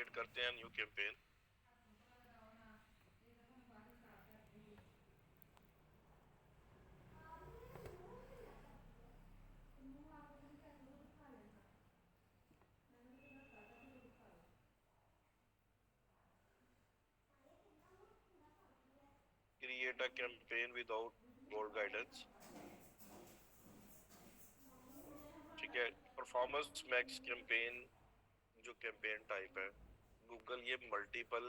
Create करते हैं new campaign. Create a campaign without goal guidance. ठीक है, परफॉर्मेंस मैक्स कैंपेन जो कैंपेन टाइप है, गूगल ये मल्टीपल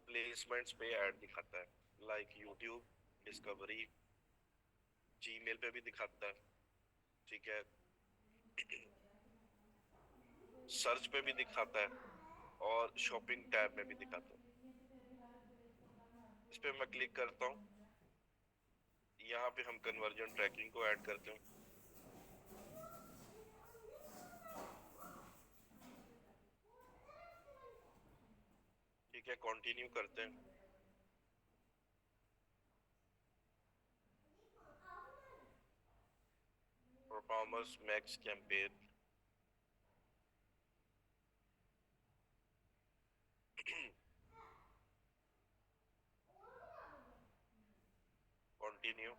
प्लेसमेंट्स पे ऐड दिखाता है, लाइक यूट्यूब, डिस्कवरी, जीमेल पे भी दिखाता है। ठीक है, सर्च पे भी दिखाता है और शॉपिंग टैब में भी दिखाता है। इस पे मैं क्लिक करता हूँ, यहाँ पे हम कन्वर्जन ट्रैकिंग को ऐड करते हैं। ठीक है, कंटिन्यू करते हैं। Performance max campaign. Continue,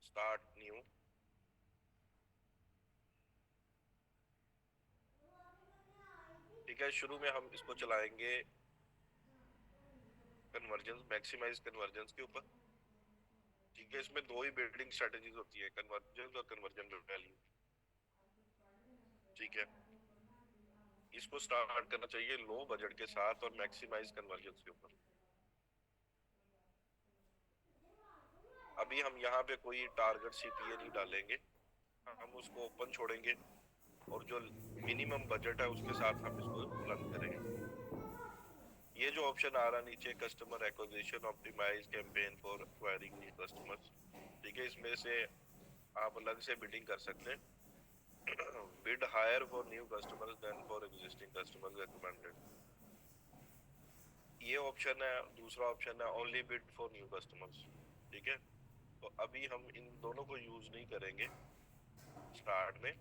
start new. ठीक है, शुरू में हम इसको चलाएंगे कन्वर्जन, मैक्सिमाइज कन्वर्जन के ऊपर। ठीक है, इसमें दो ही बिल्डिंग स्ट्रेटेजीज होती है, कन्वर्जन और कन्वर्जन वैल्यू। ठीक है, इसको स्टार्ट करना चाहिए लो बजट के साथ और मैक्सिमाइज कन्वर्जन के ऊपर। अभी हम यहाँ पे कोई टारगेट सीपीए नहीं डालेंगे, हम उसको ओपन छोड़ेंगे और जो मिनिमम बजट है उसके साथ हम इसको रन करेंगे। ये जो ऑप्शन आ रहा है नीचे, customer acquisition optimize campaign for acquiring new customers. ठीक है, इसमें से आप अलग से बिडिंग कर सकते हैं। Bid higher for new customers then for existing customers recommended, ये ऑप्शन है। दूसरा ऑप्शन है only bid for new customers. ठीक है, तो अभी हम इन दोनों को यूज नहीं करेंगे स्टार्ट में।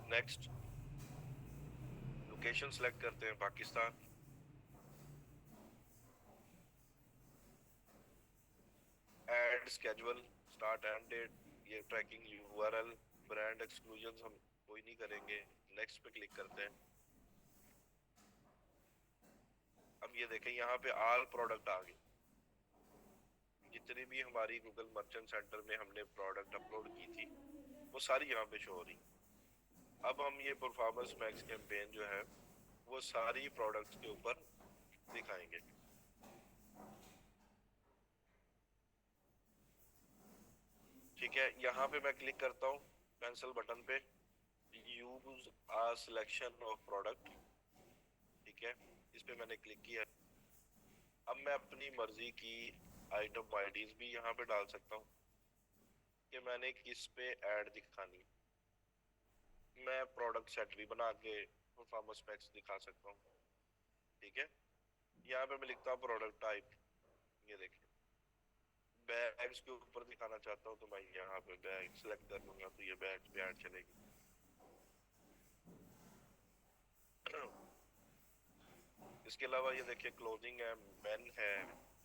नेक्स्ट, लोकेशन सेलेक्ट करते हैं Pakistan. Ad schedule, start and date, ये ट्रैकिंग यूआरएल, ब्रांड एक्सक्लूजन हम कोई नहीं करेंगे। नेक्स्ट पे क्लिक करते हैं। अब ये देखें, यहाँ पे ऑल प्रोडक्ट आ गए, जितनी भी हमारी गूगल मर्चेंट सेंटर में हमने प्रोडक्ट अपलोड की थी वो सारी यहाँ पे शो हो रही। अब हम ये परफॉर्मेंस मैक्स कैंपेन जो है वो सारी प्रोडक्ट्स के ऊपर दिखाएंगे। ठीक है, यहाँ पे मैं क्लिक करता हूँ कैंसिल बटन पे, use a selection of product. ठीक है, इस पे मैंने क्लिक किया। अब मैं अपनी मर्जी की आइटम आईडीज भी यहाँ पे डाल सकता हूँ कि मैंने किस पे ऐड दिखानी। मैं प्रोडक्ट सेट भी बना के परफॉर्मेंस पैक्स दिखा सकता हूँ। ठीक है, यहाँ पे मैं लिखता हूँ प्रोडक्ट टाइप। ये देखिए, बैग्स के ऊपर दिखाना चाहता हूँ तो मैं यहाँ पे बैग सिलेक्ट कर लूंगा तो ये बैग पे ऐड चलेगी। इसके अलावा ये देखिए, क्लोथिंग है, मेन है,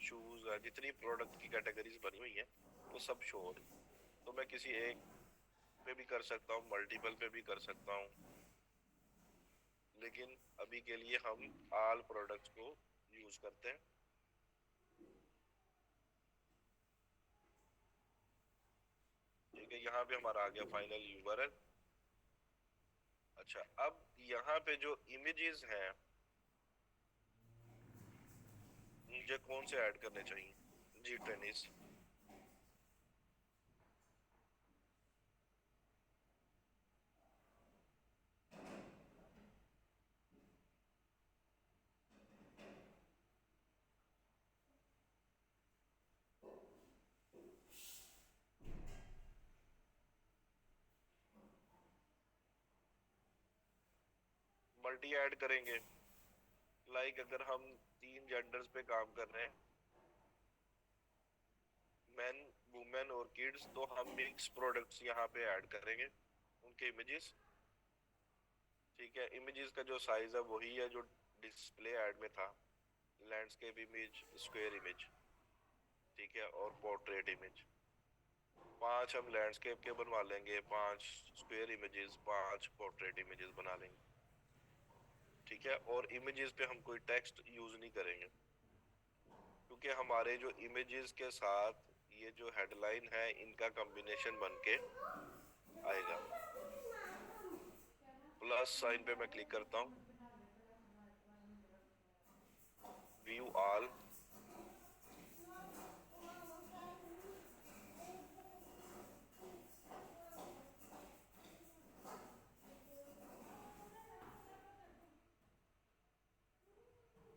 शूज है, जितनी प्रोडक्ट की कैटेगरीज बनी हुई है वो सब शो हो रही। तो मैं किसी एक पे भी कर सकता हूँ, मल्टीपल पे भी कर सकता हूँ, लेकिन अभी के लिए हम ऑल प्रोडक्ट्स को यूज करते हैं। ठीक है, यहाँ पे हमारा आ गया फाइनल यूआरएल। अच्छा, अब यहाँ पे जो इमेजेस हैं मुझे कौन से ऐड करने चाहिए? जी टेनिस। मल्टी ऐड करेंगे, लाइक अगर हम 3 जेंडर्स पे काम कर रहे हैं, मेन, वुमेन और किड्स, तो हम मिक्स प्रोडक्ट्स यहाँ पे ऐड करेंगे, उनके इमेजेस। ठीक है, इमेजेस का जो साइज है वही है जो डिस्प्ले ऐड में था, लैंडस्केप इमेज, स्क्वायर इमेज, ठीक है, और पोर्ट्रेट इमेज। 5 हम लैंडस्केप के बनवा लेंगे, 5 स्क्वायर इमेजेस, 5 पोर्ट्रेट इमेजेस बना लेंगे, ठीक है। और इमेजेस पे हम कोई टेक्स्ट यूज नहीं करेंगे, क्योंकि हमारे जो इमेजेस के साथ ये जो हेडलाइन है इनका कॉम्बिनेशन बन के आएगा। प्लस साइन पे मैं क्लिक करता हूँ, व्यू ऑल,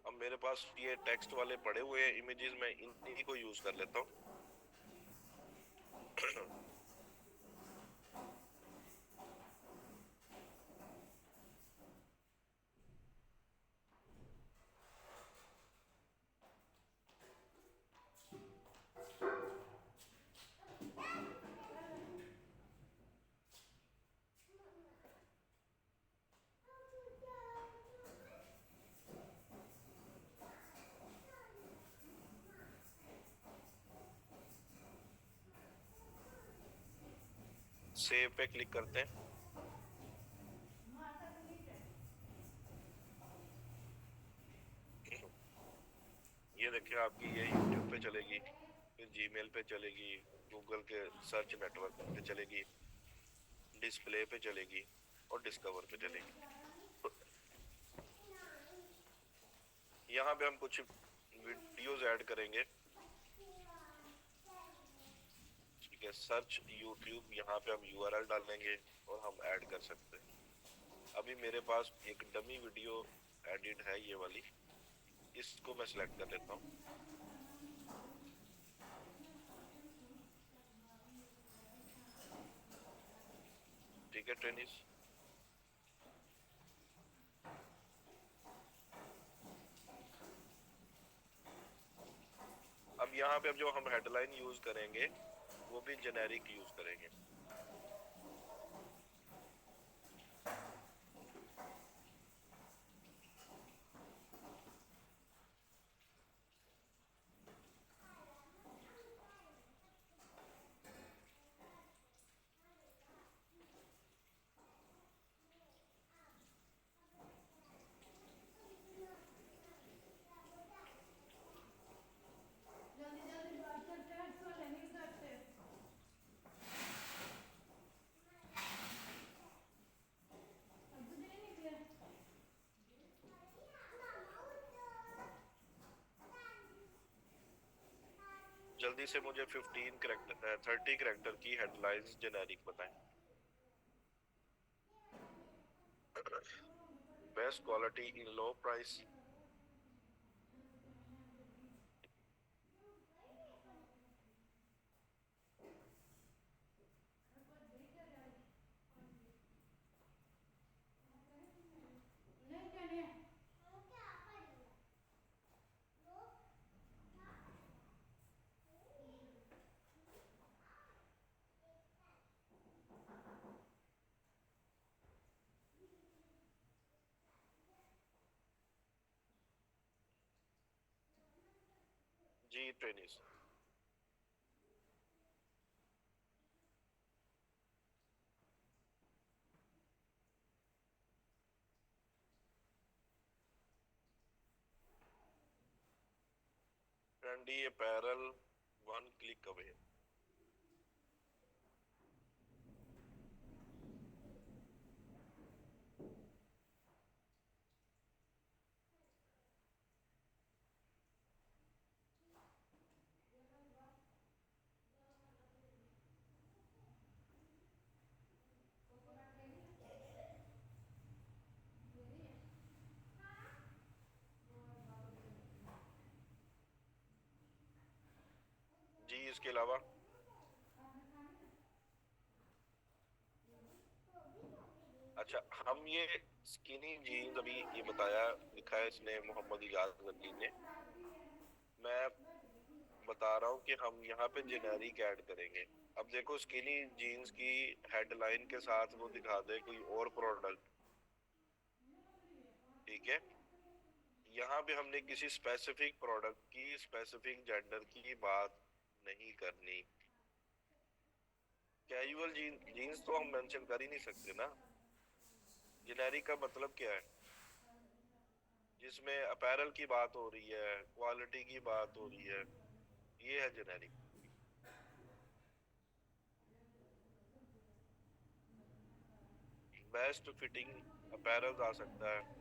अब मेरे पास ये टेक्स्ट वाले पड़े हुए हैं इमेजेस, मैं इन्हीं को यूज कर लेता हूँ। सेव पे क्लिक करते हैं। ये देखिए आपकी ये यूट्यूब पे चलेगी, फिर जीमेल पे चलेगी, गूगल के सर्च नेटवर्क पे चलेगी, डिस्प्ले पे चलेगी और डिस्कवर पे चलेगी। यहाँ पे हम कुछ वीडियोस ऐड करेंगे, ठीक है, सर्च यूट्यूब, यहाँ पे हम यूआरएल डालेंगे और हम ऐड कर सकते हैं। अभी मेरे पास एक डमी वीडियो एडिट है ये वाली, इसको मैं सिलेक्ट कर लेता हूँ, ठीक है ट्रेनिस। अब यहाँ पे अब जो हम हेडलाइन यूज करेंगे वो भी जेनेरिक यूज करेंगे। जल्दी से मुझे 15 करेक्टर 30 करेक्टर की हेडलाइंस जेनेरिक बताएं। Best quality in low price, जी ट्रेनिस। Trendy apparel, one click away. जी इसके अलावा अच्छा, हम ये स्किनी जीन्स अभी ये बताया, लिखा है इसने मोहम्मद इजाज अली ने। मैं बता रहा हूँ कि हम यहाँ पे जेनेरिक ऐड करेंगे। अब देखो स्किनी जीन्स की हेडलाइन के साथ वो दिखा दे कोई और प्रोडक्ट, ठीक है। यहाँ पे हमने किसी स्पेसिफिक प्रोडक्ट की स्पेसिफिक जेंडर की बात नहीं करनी। कैजुअल जीन्स तो हम मेंशन कर ही नहीं सकते ना। जेनेरिक का मतलब क्या है? जिसमें अपैरल की बात हो रही है, क्वालिटी की बात हो रही है, ये है जेनेरिक। बेस्ट फिटिंग अपैरल आ सकता है।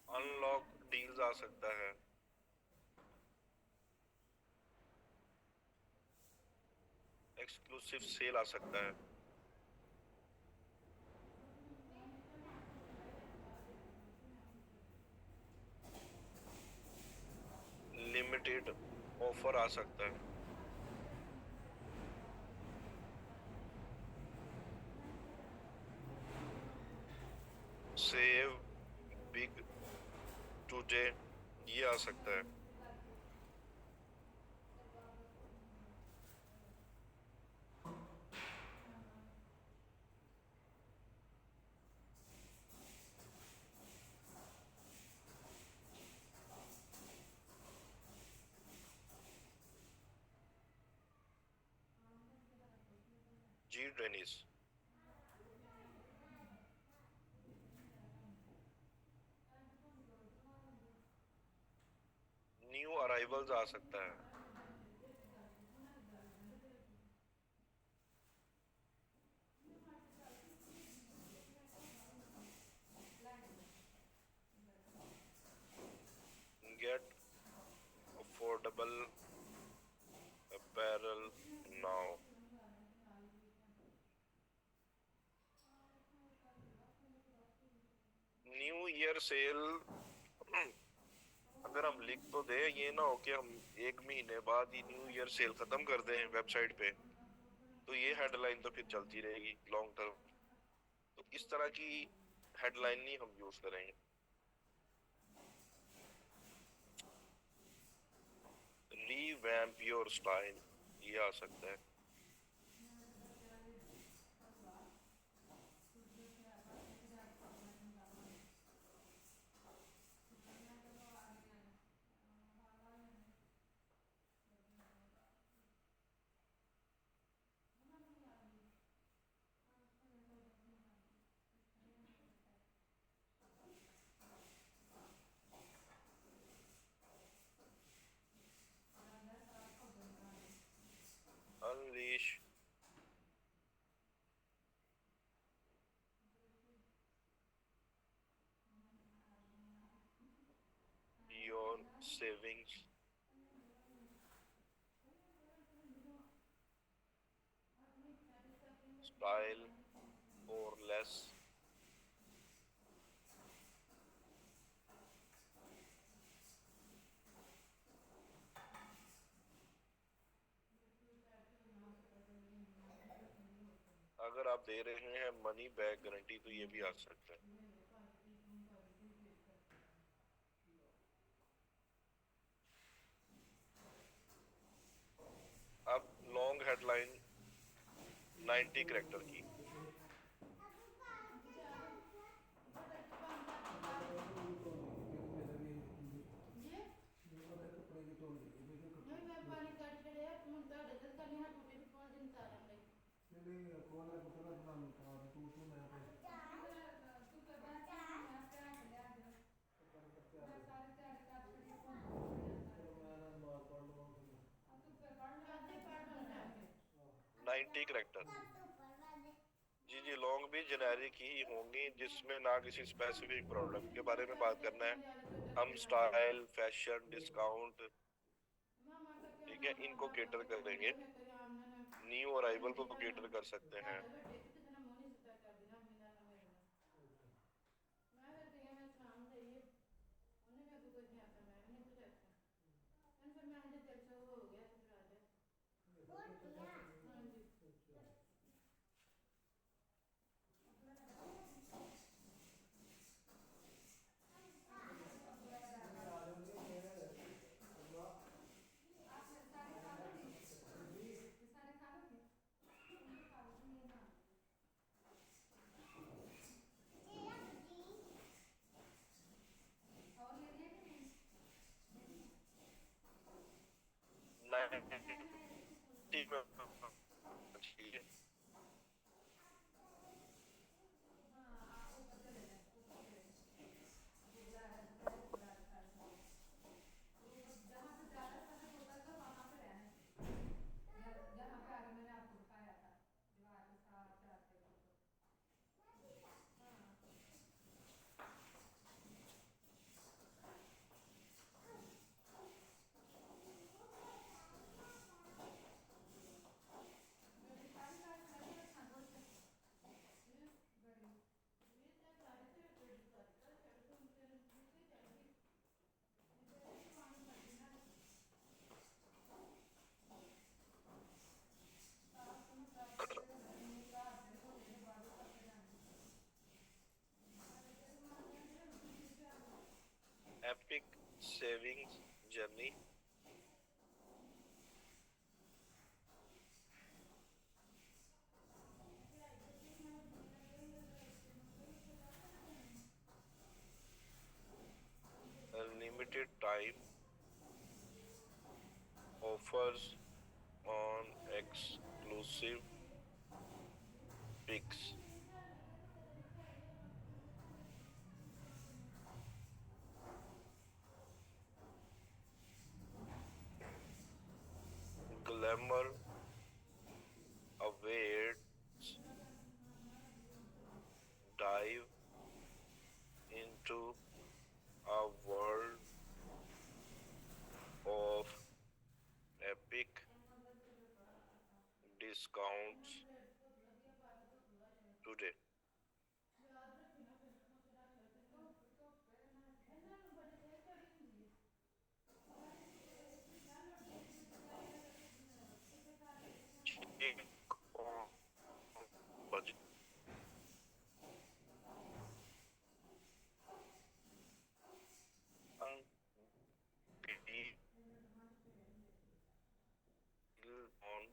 अनलॉक डील्स आ सकता है। एक्सक्लूसिव सेल आ सकता है। लिमिटेड ऑफर आ सकता है। सेव बिग टुडे, ये आ सकता है। जी टेनिस। न्यू अराइवल्स आ सकता है। Get affordable apparel now. New year sale. अगर हम लिख तो दे, ये ना हो कि हम एक महीने बाद ही न्यू ईयर सेल खत्म कर दें वेबसाइट पे, तो ये हेडलाइन तो फिर चलती रहेगी लॉन्ग टर्म। तो इस तरह की हेडलाइन नहीं हम यूज करेंगे। रीवैम्प योर स्टाइल, ये आ सकता है। अनलीश योर सेविंग्स स्टाइल और लेस। अगर आप दे रहे हैं मनी बैक गारंटी तो ये भी आ सकता है। अब लॉन्ग हेडलाइन 90 कैरेक्टर की। Ninety character. जी जी, लॉन्ग भी जेनेरिक ही होंगी, जिसमें ना किसी स्पेसिफिक प्रोडक्ट के बारे में बात करना है। हम स्टाइल, फैशन, डिस्काउंट, ठीक है, इनको केटर कर देंगे। न्यू अराइवल को केटर कर सकते हैं। 90 में होना चाहिए। Epic savings journey. Limited time offers on exclusive picks. Glamour awaits. Dive into a world of epic discounts today. Check on budget and deal on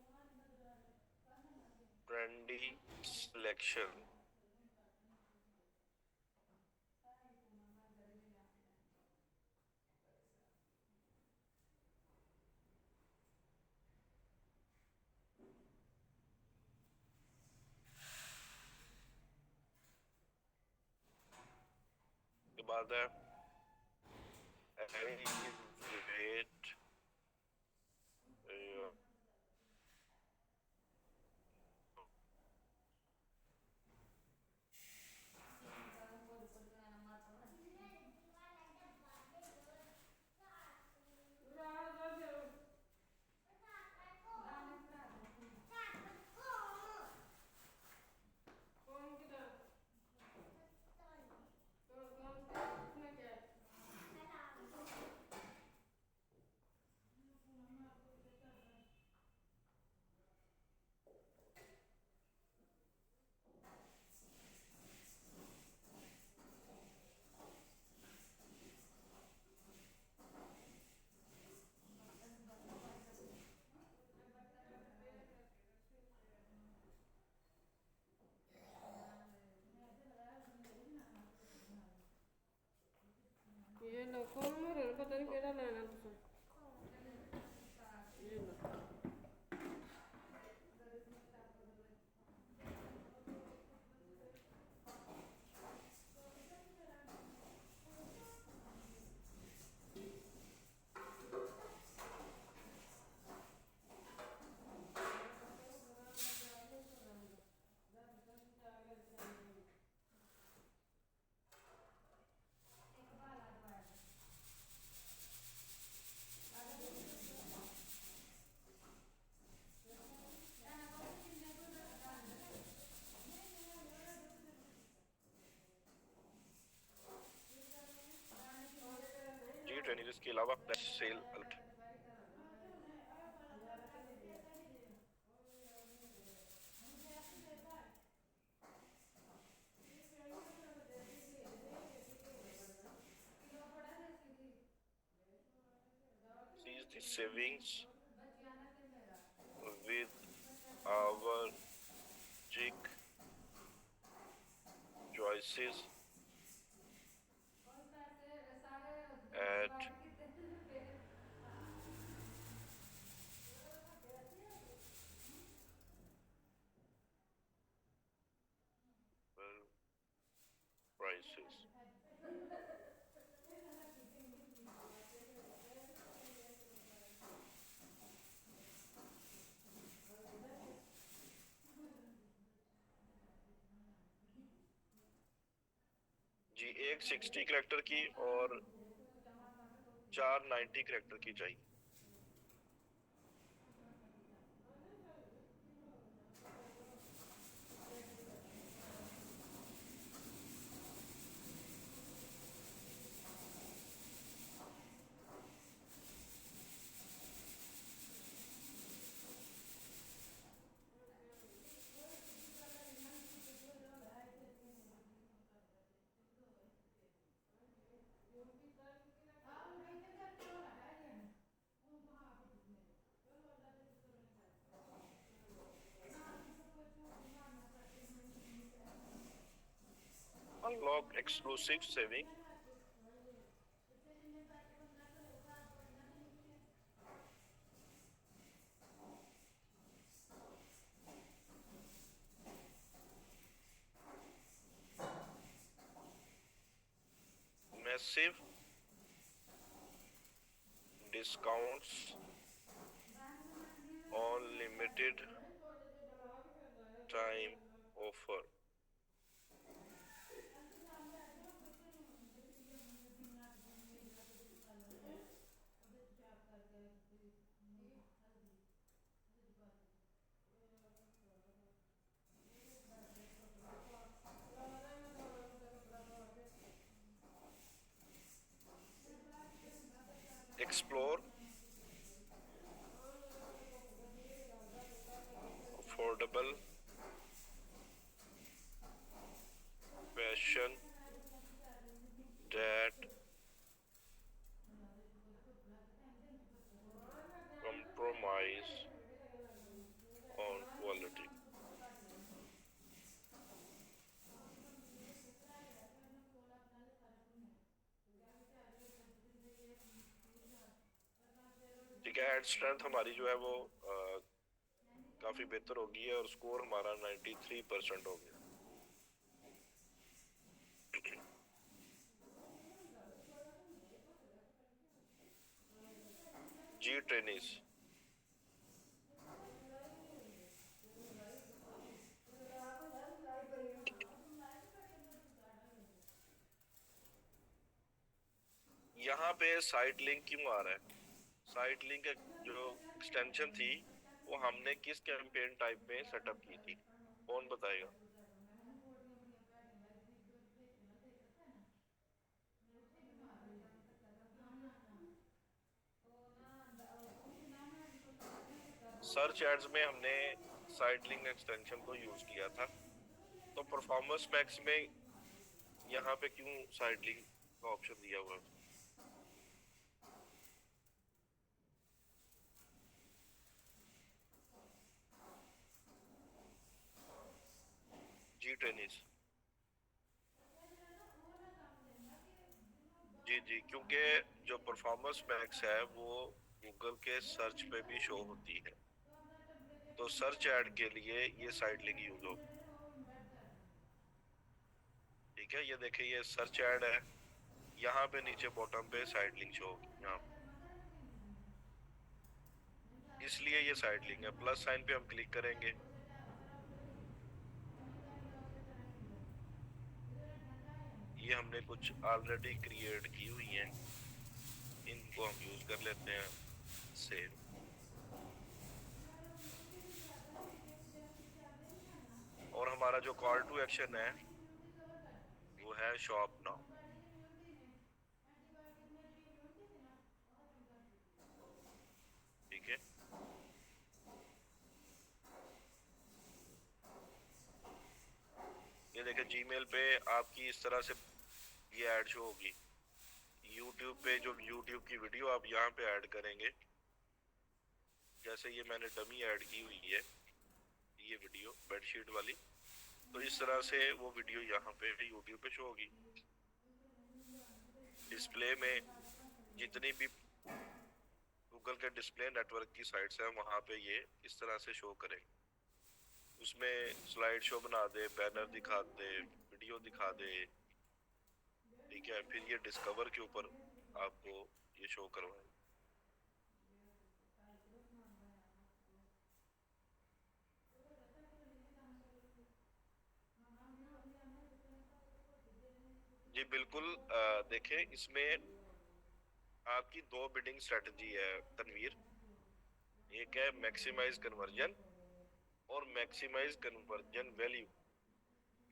trendy selection. के बाद है elevate your ये लो कौन मोर पता नहीं केड़ा लेना तुम ये लो G20 इसके अलावा flash sale alert seize the savings with our chic choices at devices. जी, एक 60 कैरेक्टर की और 4 90 कैरेक्टर की चाहिए। Unlock exclusive saving. Massive discounts on limited time offer. Explore affordable fashion that compromise on quality। ठीक है, एड स्ट्रेंथ हमारी जो है वो काफी बेहतर होगी है और स्कोर हमारा 93% हो गया। जी ट्रेनिस। यहाँ पे साइट लिंक क्यों आ रहा है? साइट लिंक जो एक्सटेंशन थी वो हमने किस कैंपेन टाइप में सेटअप की थी, कौन बताएगा? सर्च एड्स में हमने साइट लिंक एक्सटेंशन को यूज किया था, तो परफॉर्मेंस मैक्स में यहाँ पे क्यों साइट लिंक का ऑप्शन दिया हुआ है? जी ट्रेनिस। जी जी, क्योंकि जो परफॉर्मेंस मैक्स है वो गूगल के सर्च पे भी शो होती है, तो सर्च ऐड के लिए ये साइट लिंक यूज होगी। ठीक है, ये देखिए ये सर्च ऐड है, यहाँ पे नीचे बॉटम पे साइट लिंक शो होगी यहाँ पे, इसलिए ये साइट लिंक है। प्लस साइन पे हम क्लिक करेंगे, ये हमने कुछ ऑलरेडी क्रिएट की हुई हैं, इनको हम यूज कर लेते हैं। सेव। और हमारा जो कॉल टू एक्शन है वो है शॉप नाउ। ठीक है, ये देखिए जीमेल पे आपकी इस तरह से ये ऐड शो होगी। यूट्यूब पे जो यूट्यूब की वीडियो आप यहाँ पे ऐड करेंगे, जैसे ये मैंने डमी ऐड की हुई है ये वीडियो बेडशीट वाली, तो इस तरह से वो वीडियो यहाँ पे यूट्यूब पे शो होगी। डिस्प्ले में जितनी भी गूगल के डिस्प्ले नेटवर्क की साइट्स हैं वहाँ पे ये इस तरह से शो करेंगे। उसमें स्लाइड शो बना दे, बैनर दिखा दे, वीडियो दिखा दे, ठीक है, फिर ये डिस्कवर के ऊपर आपको ये शो करवाएंगे। जी बिल्कुल। देखें, इसमें आपकी दो बिडिंग स्ट्रेटजी है तनवीर। एक है मैक्सिमाइज कन्वर्जन और मैक्सिमाइज कन्वर्जन वैल्यू।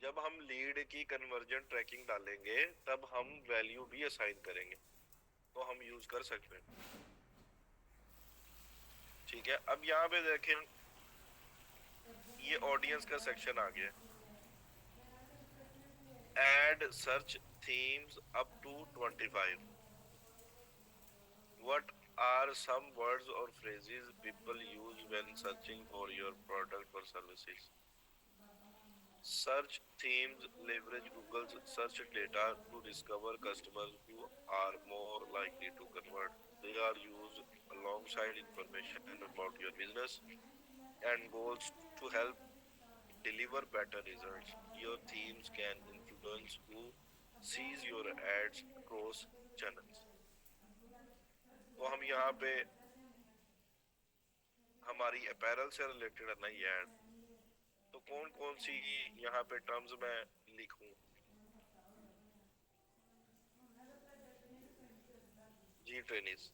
जब हम लीड की कन्वर्जन ट्रैकिंग डालेंगे तब हम वैल्यू भी असाइन करेंगे, तो हम यूज कर सकते हैं। ठीक है, अब यहाँ पे देखें, ये ऑडियंस का सेक्शन आ गया। Ad search themes up to 25। What are some words or phrases people use when searching for your product or services? Search themes leverage Google's search data to discover customers who are more likely to convert. They are used alongside information about your business and goals to help deliver better results. Your themes can influence who sees your ads across channels. तो हम यहाँ पे हमारी apparel से related है ना ये add, तो कौन कौन सी यहाँ पे टर्म्स मैं लिखूं? जी ट्रेनिस।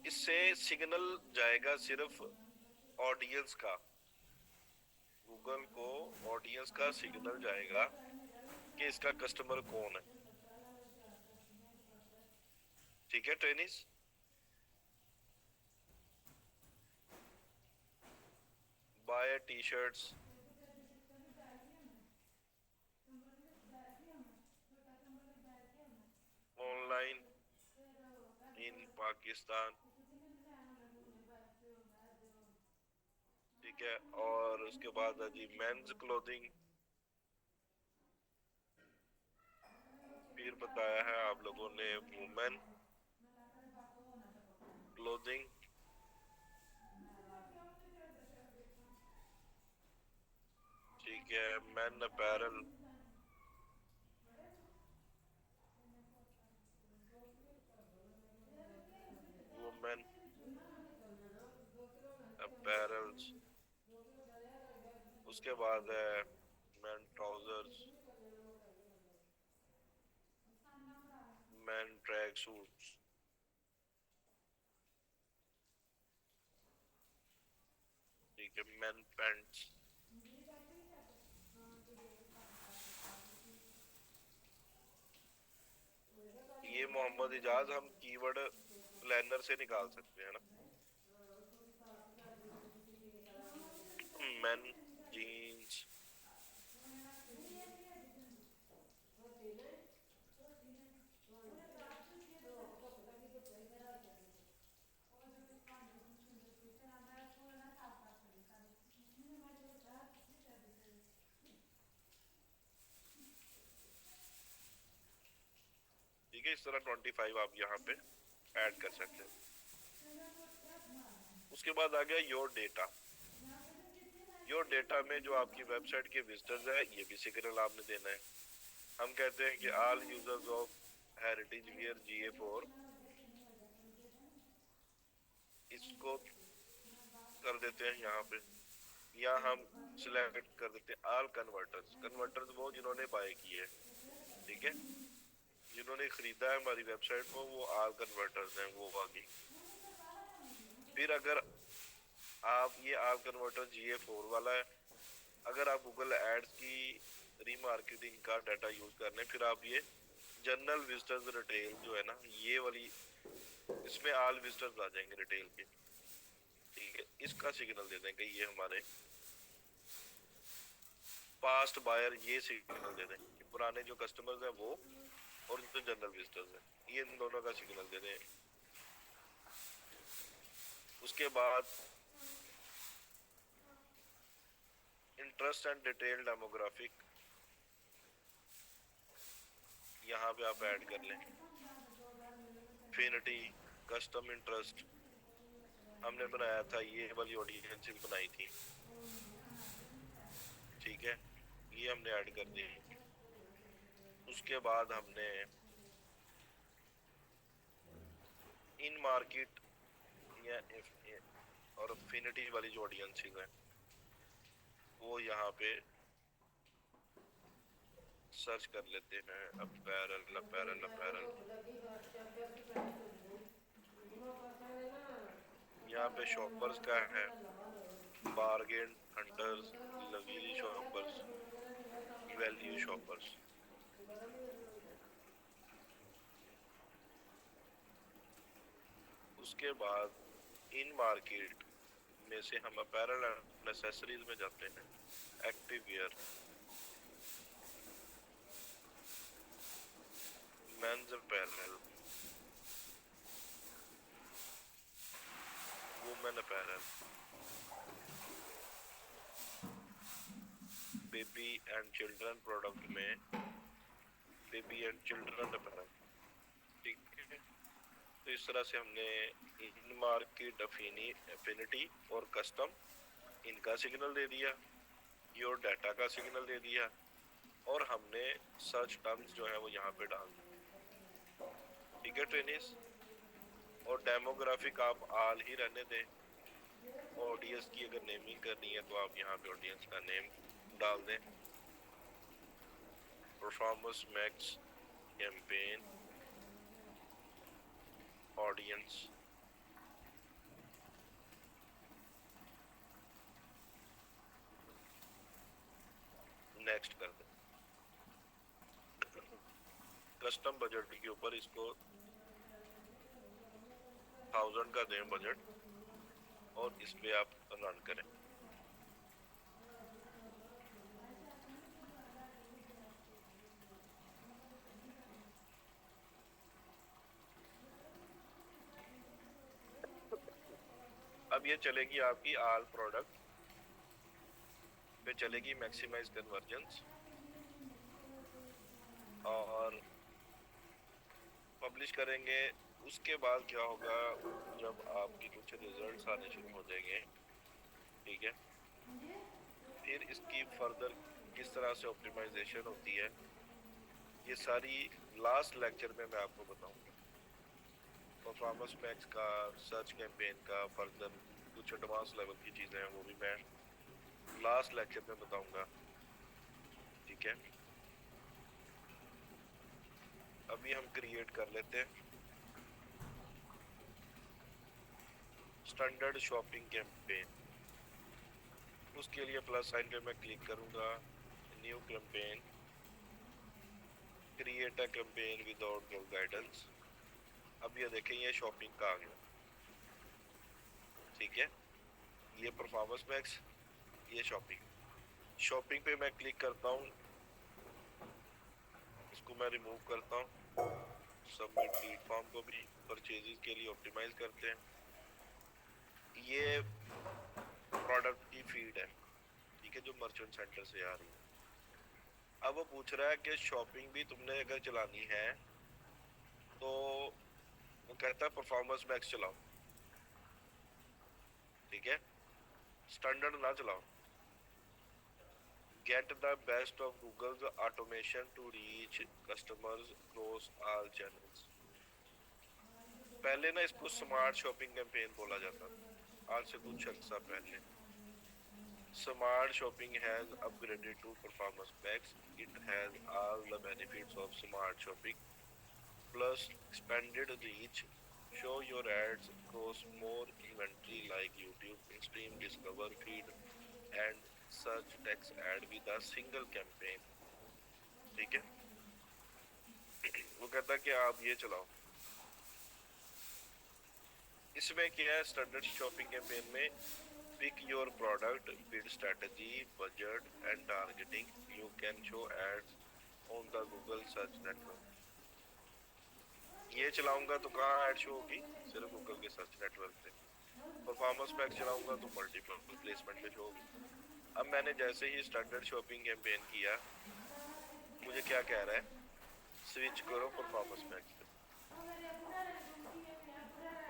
इससे सिग्नल जाएगा सिर्फ ऑडियंस का, गूगल को ऑडियंस का सिग्नल जाएगा कि इसका कस्टमर कौन है। ठीक है ट्रेनिस। Buy T shirts online in Pakistan. ठीक है, और उसके बाद है जी मेंस क्लोथिंग। फिर बताया है आप लोगों ने वुमेन क्लोथिंग। ठीक है, मेन अपैरल, वुमेन अपैरल्स। उसके बाद है main trousers, main track suits. ठीक है, मेन पैंट्स। ये मोहम्मद इजाज हम कीवर्ड प्लानर से निकाल सकते हैं ना। Men jeans. ठीक है, इस तरह 25 आप यहाँ पे ऐड कर सकते हैं। उसके बाद आ गया योर डेटा। योर डेटा में जो आपकी वेबसाइट के विजिटर्स है, ये भी सिग्नल आपने देना है। हम कहते हैं कि all users of heritage wear GA4, इसको कर देते हैं यहाँ पे, या हम सिलेक्ट कर देते हैं ऑल कन्वर्टर्स। कन्वर्टर्स वो जिन्होंने बाय की है, ठीक है, जिन्होंने खरीदा है हमारी वेबसाइट को, वो ऑल कन्वर्टर्स हैं, वो बाकी। फिर अगर आप ये ऑल कन्वर्टर GA4 वाला है, अगर आप गूगल एड्स की रीमार्केटिंग का डाटा यूज कर रहे हैं, फिर आप ये जनरल विजिटर्स रिटेल जो है ना, ये वाली, इसमें ऑल विजिटर्स आ जाएंगे रिटेल के। ठीक है, इसका सिग्नल दे देंगे ये हमारे पास्ट बायर, ये सिग्नल दे दें कि पुराने जो कस्टमर्स हैं वो, और जो जनरल विजिटर्स हैं, ये इन दोनों का सिग्नल दे दें। उसके बाद इंटरेस्ट एंड डिटेल डेमोग्राफिक यहाँ पे आप ऐड कर लें। फिनिटी, कस्टम इंटरेस्ट हमने बनाया था, ये वाली ऑडियंस बनाई थी, ठीक है, ये हमने ऐड कर दी। उसके बाद हमने इन मार्केट या और अफिनिटी वाली जो ऑडियंसेस हैं वो यहाँ पे सर्च कर लेते हैं। अपैरल अपैरल अपैरल, यहाँ पे शॉपर्स का है, bargain hunters, luxury shoppers, value shoppers. उसके बाद इन मार्केट में से हम अपैरल एंड एक्सेसरीज में जाते हैं। Active wear, men's apparel, women apparel, baby and children product में बेबी एंड चिल्ड्रन अपैरल, ठीक है। तो इस तरह से हमने इन मार्केट एफिनिटी और कस्टम इनका सिग्नल दे दिया, योर डाटा का सिग्नल दे दिया, और हमने सर्च टर्म्स जो है वो यहाँ पे डाल दी, ठीक है ट्रेनिस। और डेमोग्राफिक आप आल ही रहने दें। ऑडियंस की अगर नेमिंग करनी है तो आप यहाँ पे ऑडियंस का नेम डाल दें। Performance max campaign audience, next कर दें। कस्टम बजट के ऊपर इसको 1000 का दें बजट, और इस पे आप रन करें। अब ये चलेगी आपकी आल प्रोडक्ट पे, चलेगी मैक्सिमाइज कन्वर्जेंस, और पब्लिश करेंगे। उसके बाद क्या होगा, जब आपकी कुछ रिजल्ट्स आने शुरू हो जाएंगे, ठीक है, फिर इसकी फर्दर किस तरह से ऑप्टिमाइजेशन होती है ये सारी लास्ट लेक्चर में मैं आपको बताऊंगा। परफॉर्मेंस मैक्स का, सर्च कैंपेन का, फर्दर कुछ एडवांस लेवल की चीज़ें हैं वो भी मैं लास्ट लेक्चर में बताऊंगा, ठीक है। अभी हम क्रिएट कर लेते हैं स्टैंडर्ड शॉपिंग कैंपेन। उसके लिए प्लस साइन पे मैं क्लिक करूंगा, new campaign, create a campaign without goal guidance. अब ये देखें, ये शॉपिंग का आ गया, ठीक है। ये परफॉर्मेंस मैक्स, ये शॉपिंग पे मैं क्लिक करता हूँ, इसको मैं रिमूव करता हूँ। सबमिट लीड फॉर्म को भी परचेजेस के लिए ऑप्टिमाइज करते हैं। ये प्रोडक्ट की फीड है, ठीक है, जो मर्चेंट सेंटर से आ रही है। अब वो पूछ रहा है कि शॉपिंग भी तुमने अगर चलानी है तो वो कहता है परफॉर्मेंस मैक्स चलाओ, ठीक है, स्टैंडर्ड ना चलाओ। Get the best of Google's automation to reach customers across all channels. पहले ना इसको स्मार्ट शॉपिंग कैंपेन बोला जाता था, आज से कुछ अर्सा पहले। Smart shopping has upgraded to Performance Max. It has all the benefits of smart shopping, plus expanded reach. Show your ads across more inventory like YouTube, Stream, Discover, Feed, and search text ad with a single campaign. ठीक है, वो कहता है कि आप ये चलाओ। इसमें क्या है, स्टैंडर्ड शॉपिंग कैंपेन में pick your product, bid strategy, budget and targeting. You can show ads on the Google search network. ये चलाऊंगा तो कहाँ ऐड शो होगी, सिर्फ गूगल के सर्च नेटवर्क पे। परफॉर्मेंस पैक चलाऊंगा तो मल्टीपल प्लेसमेंट पे शो होगी। अब मैंने जैसे ही स्टैंडर्ड शॉपिंग कैंपेन किया, मुझे क्या कह रहा है, स्विच करो परफॉर्मेंस मैक्स पे।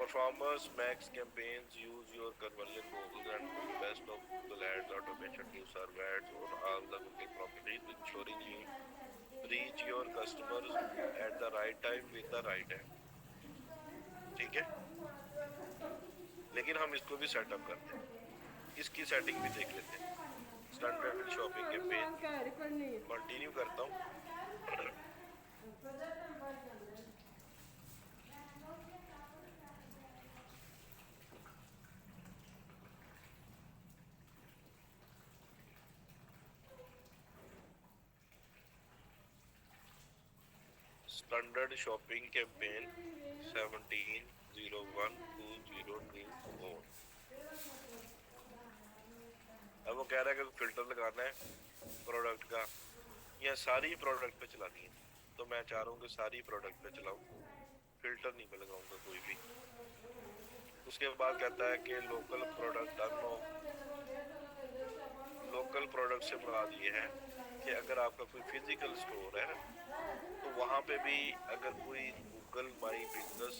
Performance Max campaigns use your conversion goals and put best of Google Ads automation to serve ads on all the Google properties, ensuring you reach your customers at the right time with the right ad. ठीक है, लेकिन हम इसको भी setup करते हैं, इसकी setting भी देख लेते हैं। स्टैंडर्ड शॉपिंग मैडम कैंपेन आज घर ही पढ़नी है। कंटिन्यू करता हूँ। Standard shopping campaign 17012024। अब वो कह रहा है कि फिल्टर लगाना है प्रोडक्ट का, या सारी प्रोडक्ट पे चलानी है, तो मैं चाह रहा हूँ कि सारी प्रोडक्ट पे चलाऊँ, फिल्टर नहीं मैं लगाऊंगा कोई भी। उसके बाद कहता है कि local product turn off. Local product से मुराद ये है कि अगर आपका कोई फिजिकल स्टोर है तो वहाँ पे भी अगर कोई गूगल माई बिजनेस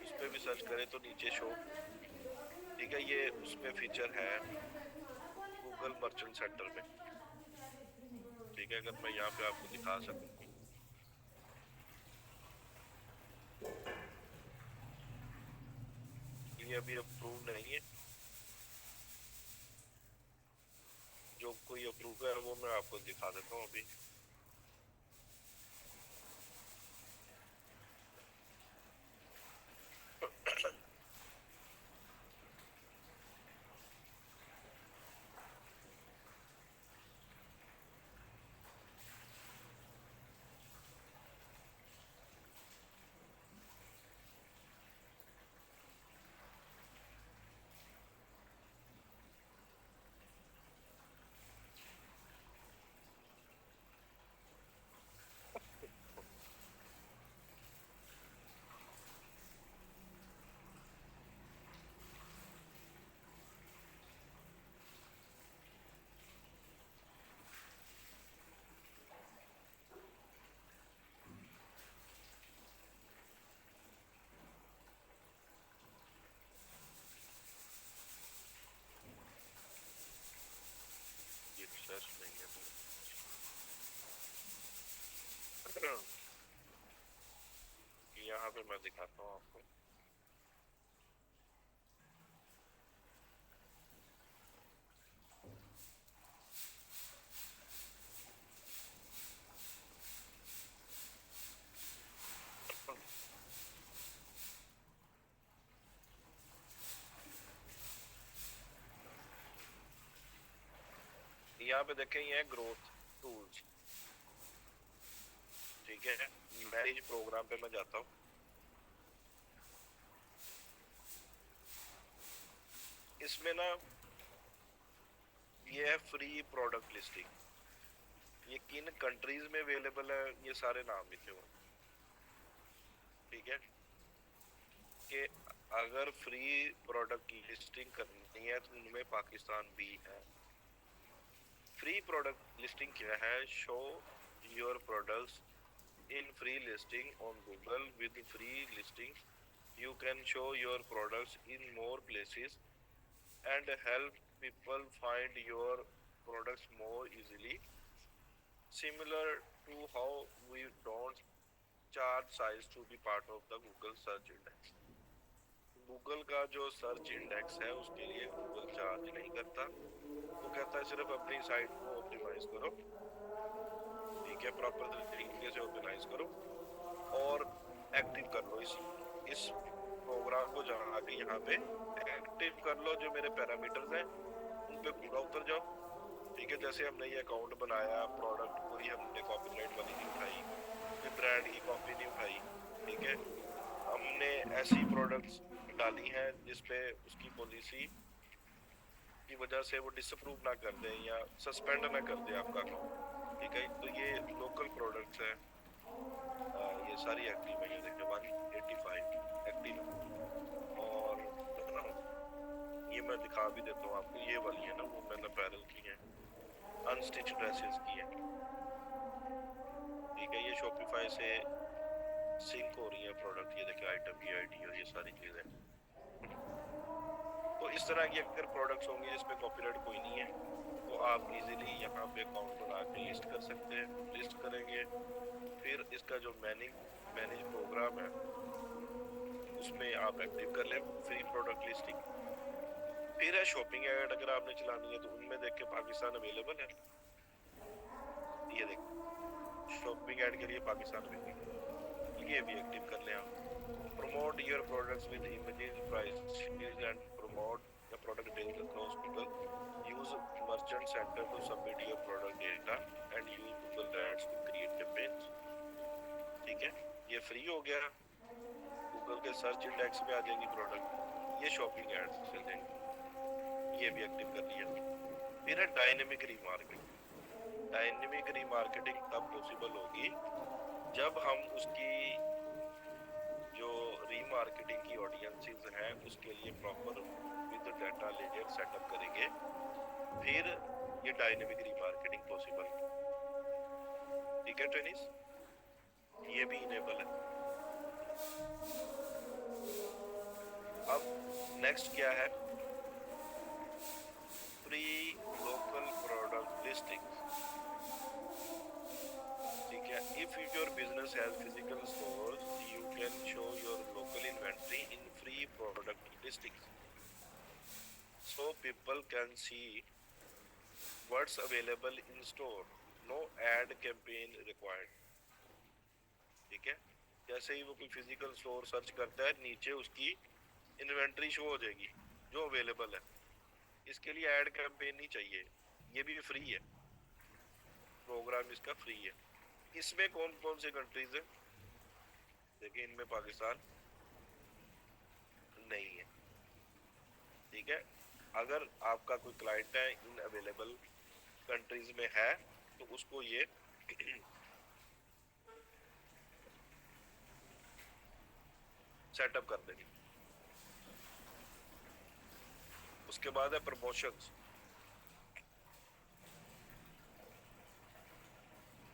उस पर भी सर्च करे तो नीचे शो, ठीक है, ये उसमें फीचर है गूगल मर्चेंट सेंटर में। ठीक है, अगर मैं यहाँ पे आपको दिखा सकूँ, ये अभी अप्रूव नहीं है, जो कोई अप्रूव है वो मैं आपको दिखा देता हूँ अभी। ये सर्च नहीं है यहाँ पे मैं दिखाता हूँ आपको। यहाँ पे देखें, ये ग्रोथ टूल्स, ठीक है, मैनेज प्रोग्राम पे मैं जाता हूँ। इसमें ना ये है फ्री प्रोडक्ट लिस्टिंग, ये किन कंट्रीज में अवेलेबल है ये सारे नाम लिखे हुए, ठीक है, कि अगर फ्री प्रोडक्ट लिस्टिंग करनी है तो उनमें पाकिस्तान भी है। फ्री प्रोडक्ट लिस्टिंग क्या है, show your products in free listing on Google. With free listing you can show your products in more places and help people find your products more easily, similar to how we don't charge size to be part of the Google search index. Google का जो search index है उसके लिए Google charge नहीं करता, वो कहता है सिर्फ अपनी साइट को ऑप्टिमाइज करो, ठीक है, प्रॉपर तरीके से ऑर्गेनाइज करो और एक्टिव कर लो इस प्रोग्राम को, जहाँ के यहाँ पे एक्टिव कर लो, जो मेरे पैरामीटर्स हैं उन पे पूरा उतर जाओ, ठीक है। जैसे हमने ये अकाउंट बनाया, प्रोडक्ट कोई हमने कॉपीराइट वाली नहीं उठाई, कोई ब्रांड की कॉपी नहीं उठाई, ठीक है, हमने ऐसी प्रोडक्ट्स डाली हैं जिसपे उसकी पॉलिसी की वजह से वो डिसअप्रूव ना कर दे या सस्पेंड ना कर दे आपका अकाउंट, ठीक है। तो ये लोकल प्रोडक्ट्स हैं, ये सारी एक्टिव है, ये देखिए 185 एक्टिव है, और ये ये मैं दिखा भी देता हूँ आपको, ये वाली है ना वो मैंने अपैरल की है, अनस्टिच ड्रेसेस की है, ठीक है। ये शॉपिफाई से सिंक हो रही है प्रोडक्ट, ये देखिए आइटम की आईडी और ये सारी चीजें। तो इस तरह की अगर प्रोडक्ट्स होंगी जिसमें कॉपीराइट कोई नहीं है तो आप इजीली यहाँ पे अकाउंट बना के लिस्ट कर सकते हैं। लिस्ट करेंगे, फिर इसका जो मैनेज प्रोग्राम है उसमें आप एक्टिव कर लें फ्री प्रोडक्ट लिस्टिंग। फिर है शॉपिंग ऐड, अगर आपने चलानी है तो उनमें देख के पाकिस्तान अवेलेबल है, ये देख शॉपिंग ऐड के लिए पाकिस्तान अवेलेबल, ये भी एक्टिव कर लें आप। Promote your products with images prices and promote the product details across Google. Use merchant center to submit your product data and use Google ads to create campaigns, ठीक है। ये फ्री हो गया, गूगल के search index में आ जाएगी product, ये shopping ads चल जाएंगे, ये भी एक्टिव कर लिया। फिर है डायनेमिक रीमार्केटिंग। डायनेमिक रीमार्केटिंग तब पॉसिबल होगी जब हम उसकी जो रीमार्केटिंग की ऑडियंसेस हैं उसके लिए proper with data layer setup करेंगे, फिर ये डायनेमिक रीमार्केटिंग पॉसिबल, ठीक है ट्रेनिस, ये भी इनेबल है। अब नेक्स्ट क्या है, फ्री लोकल प्रोडक्ट लिस्टिंग, ठीक है। If your business has physical stores you can show your local inventory in free product listings, so people can see what's available in store, no ad campaign required, ठीक है। जैसे ही वो कोई physical store search करता है नीचे उसकी inventory show हो जाएगी जो अवेलेबल है, इसके लिए एड कैंपेन नहीं चाहिए, ये भी फ्री है, प्रोग्राम इसका फ्री है। इसमें कौन कौन से कंट्रीज है देखिए, इनमें पाकिस्तान नहीं है, ठीक है। अगर आपका कोई क्लाइंट है इन अवेलेबल कंट्रीज में है तो उसको ये सेटअप कर देंगे। उसके बाद है प्रमोशंस,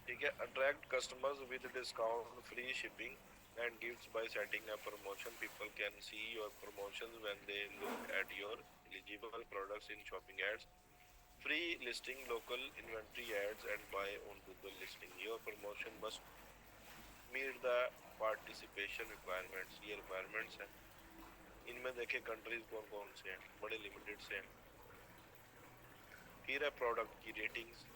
ठीक है। Attract customers with discount, free shipping and gifts by setting a promotion. People can see your promotions when they look at your eligible products in shopping ads. Free listing, local inventory ads and buy on Google listing. Your promotion must meet the participation requirements. ये requirements हैं, इनमें देखें countries कौन कौन से हैं, बड़े limited से हैं। फिर है प्रोडक्ट की ratings,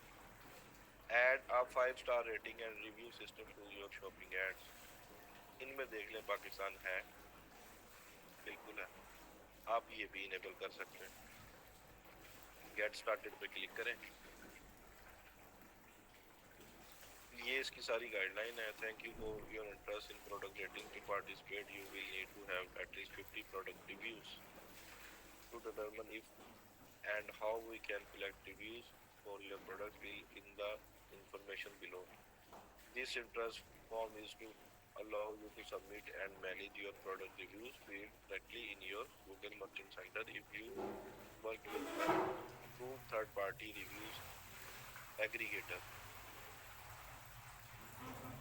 add a 5-star rating and review system to your shopping ads. इनमें देख लें पाकिस्तान है, बिल्कुल है, आप ये भी इनेबल कर सकते हैं। गेट स्टार्टेड पे क्लिक करें, ये इसकी सारी गाइडलाइन है। Thank you for your interest in product rating, to participate you will need to have at least 50 product reviews to determine if and how we can collect reviews for your product will in the information below. This interest form is to allow you to submit and manage your product reviews directly in your Google Merchant Center if you work with a approved third-party reviews aggregator,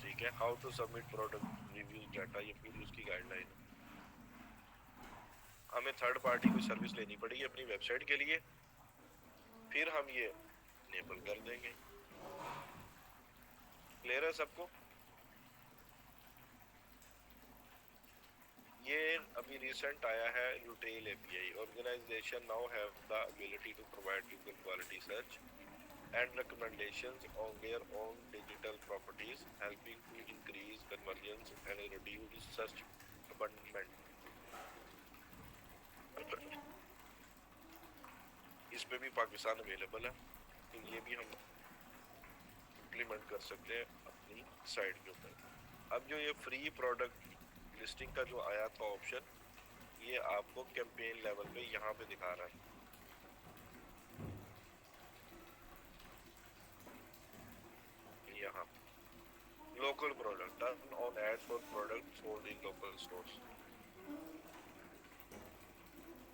ठीक है। How to submit product reviews data, ये पूरी उसकी guideline है। हमें third party की service लेनी पड़ेगी अपनी वेबसाइट के लिए, फिर हम ये इनेबल कर देंगे। क्लियर है सबको? ये अभी रिसेंट आया है यूटेल API. Organisation now have the ability to provide Google quality search and recommendations on their own digital properties, helping to increase conversions and reduce search abandonment. इस पे भी पाकिस्तान अवेलेबल है, तो ये भी हम इम्प्लीमेंट कर सकते हैं अपनी साइट के ऊपर। अब जो ये फ्री प्रोडक्ट लिस्टिंग का जो आया था ऑप्शन, ये आपको कैंपेन लेवल पे यहाँ पे दिखा रहा है। यहाँ local product, turn on ad for product sold in local stores,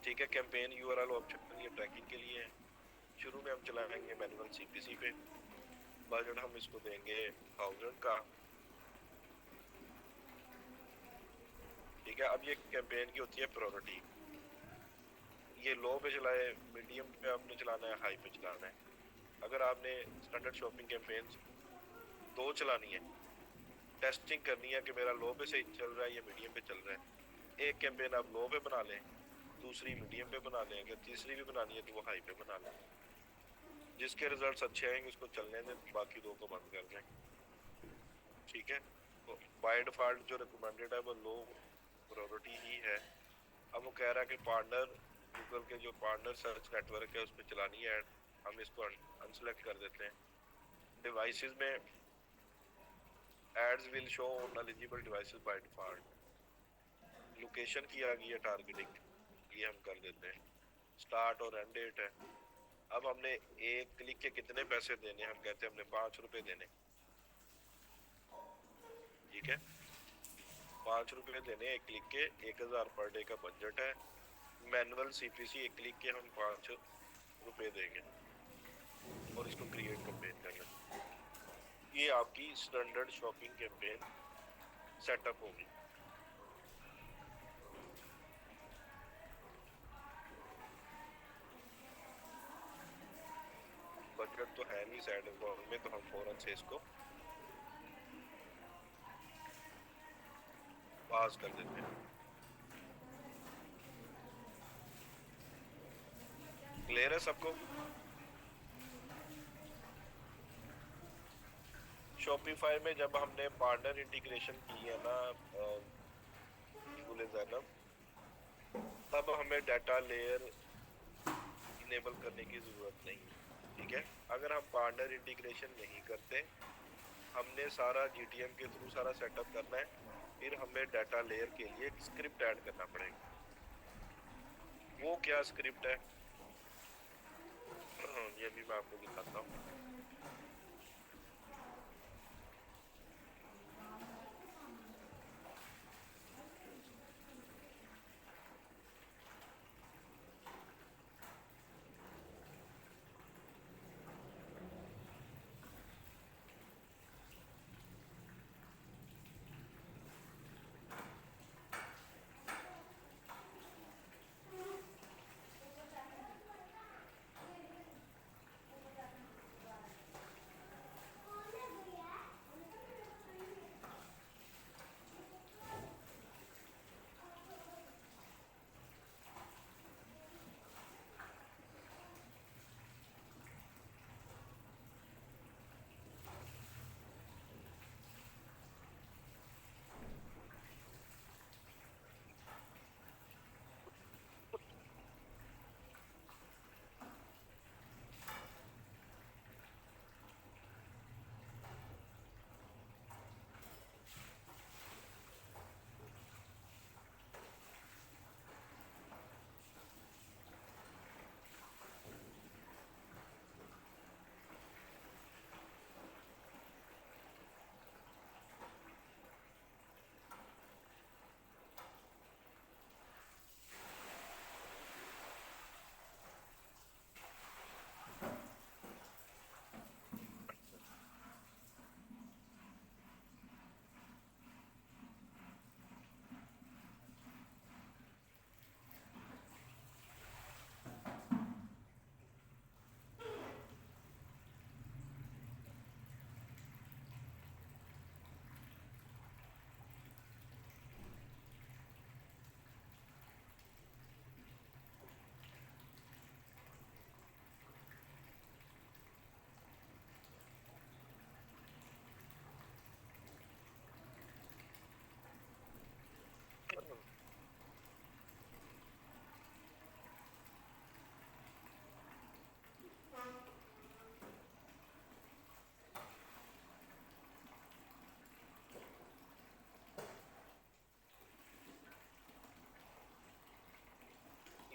ठीक है। कैंपेन यूआरएल ऑप्शन ये ट्रैकिंग के लिए है। शुरू में हम चलाएंगे मैनुअल सीपीसी पे। बजट हम इसको देंगे 1000 का। ठीक है। अब ये कैंपेन की होती है प्रायोरिटी। ये लो पे चलाए, मीडियम पे आपने चलाना है, हाई पे चलाना है। अगर आपने स्टैंडर्ड शॉपिंग कैंपेन दो चलानी है, टेस्टिंग करनी है कि मेरा लो पे सही चल रहा है या मीडियम पे चल रहा है, एक कैंपेन आप लो पे बना लें, दूसरी मीडियम पे बना लें, अगर तीसरी भी बनानी है तो वो हाई पे बना लें। जिसके रिजल्ट्स अच्छे आएंगे उसको चलने दें, बाकी दो को बंद कर दें। ठीक है। तो बाय डिफॉल्ट जो रिकमेंडेड है वो लो प्रायोरिटी ही है। अब वो कह रहा है कि पार्टनर, गूगल के जो पार्टनर सर्च नेटवर्क है उस पर चलानी है ऐड, हम इसको अनसेलेक्ट कर देते हैं। डिवाइसेस में ads will show on eligible devices by default. Location की आ गई है टारगेटिंग, ये हम कर देते हैं। स्टार्ट और एंड डेट है। अब हमने एक क्लिक के कितने पैसे देने, हम कहते हैं हमने 5 रुपए देने। ठीक है। 5 रुपए देने एक क्लिक के, 1000 पर डे का बजट है। मैनुअल सीपीसी एक क्लिक के हम 5 रुपए देंगे और इसको क्रिएट कैंपेन करना। ये आपकी स्टैंडर्ड शॉपिंग कैंपेन सेटअप होगी। बजट तो है नहीं साइड में, तो हम फौरन से इसको पास कर देते हैं। क्लियर है सबको? शॉपिफाई में जब हमने पार्टनर इंटीग्रेशन की है ना जैनब, तब हमें डाटा लेयर इनेबल करने की जरूरत नहीं। ठीक है। अगर हम पार्टनर इंटीग्रेशन नहीं करते, हमने सारा जीटीएम के थ्रू सारा सेटअप करना है, फिर हमें डाटा लेयर के लिए एक स्क्रिप्ट ऐड करना पड़ेगा। वो क्या स्क्रिप्ट है ये भी मैं आपको दिखाता हूँ।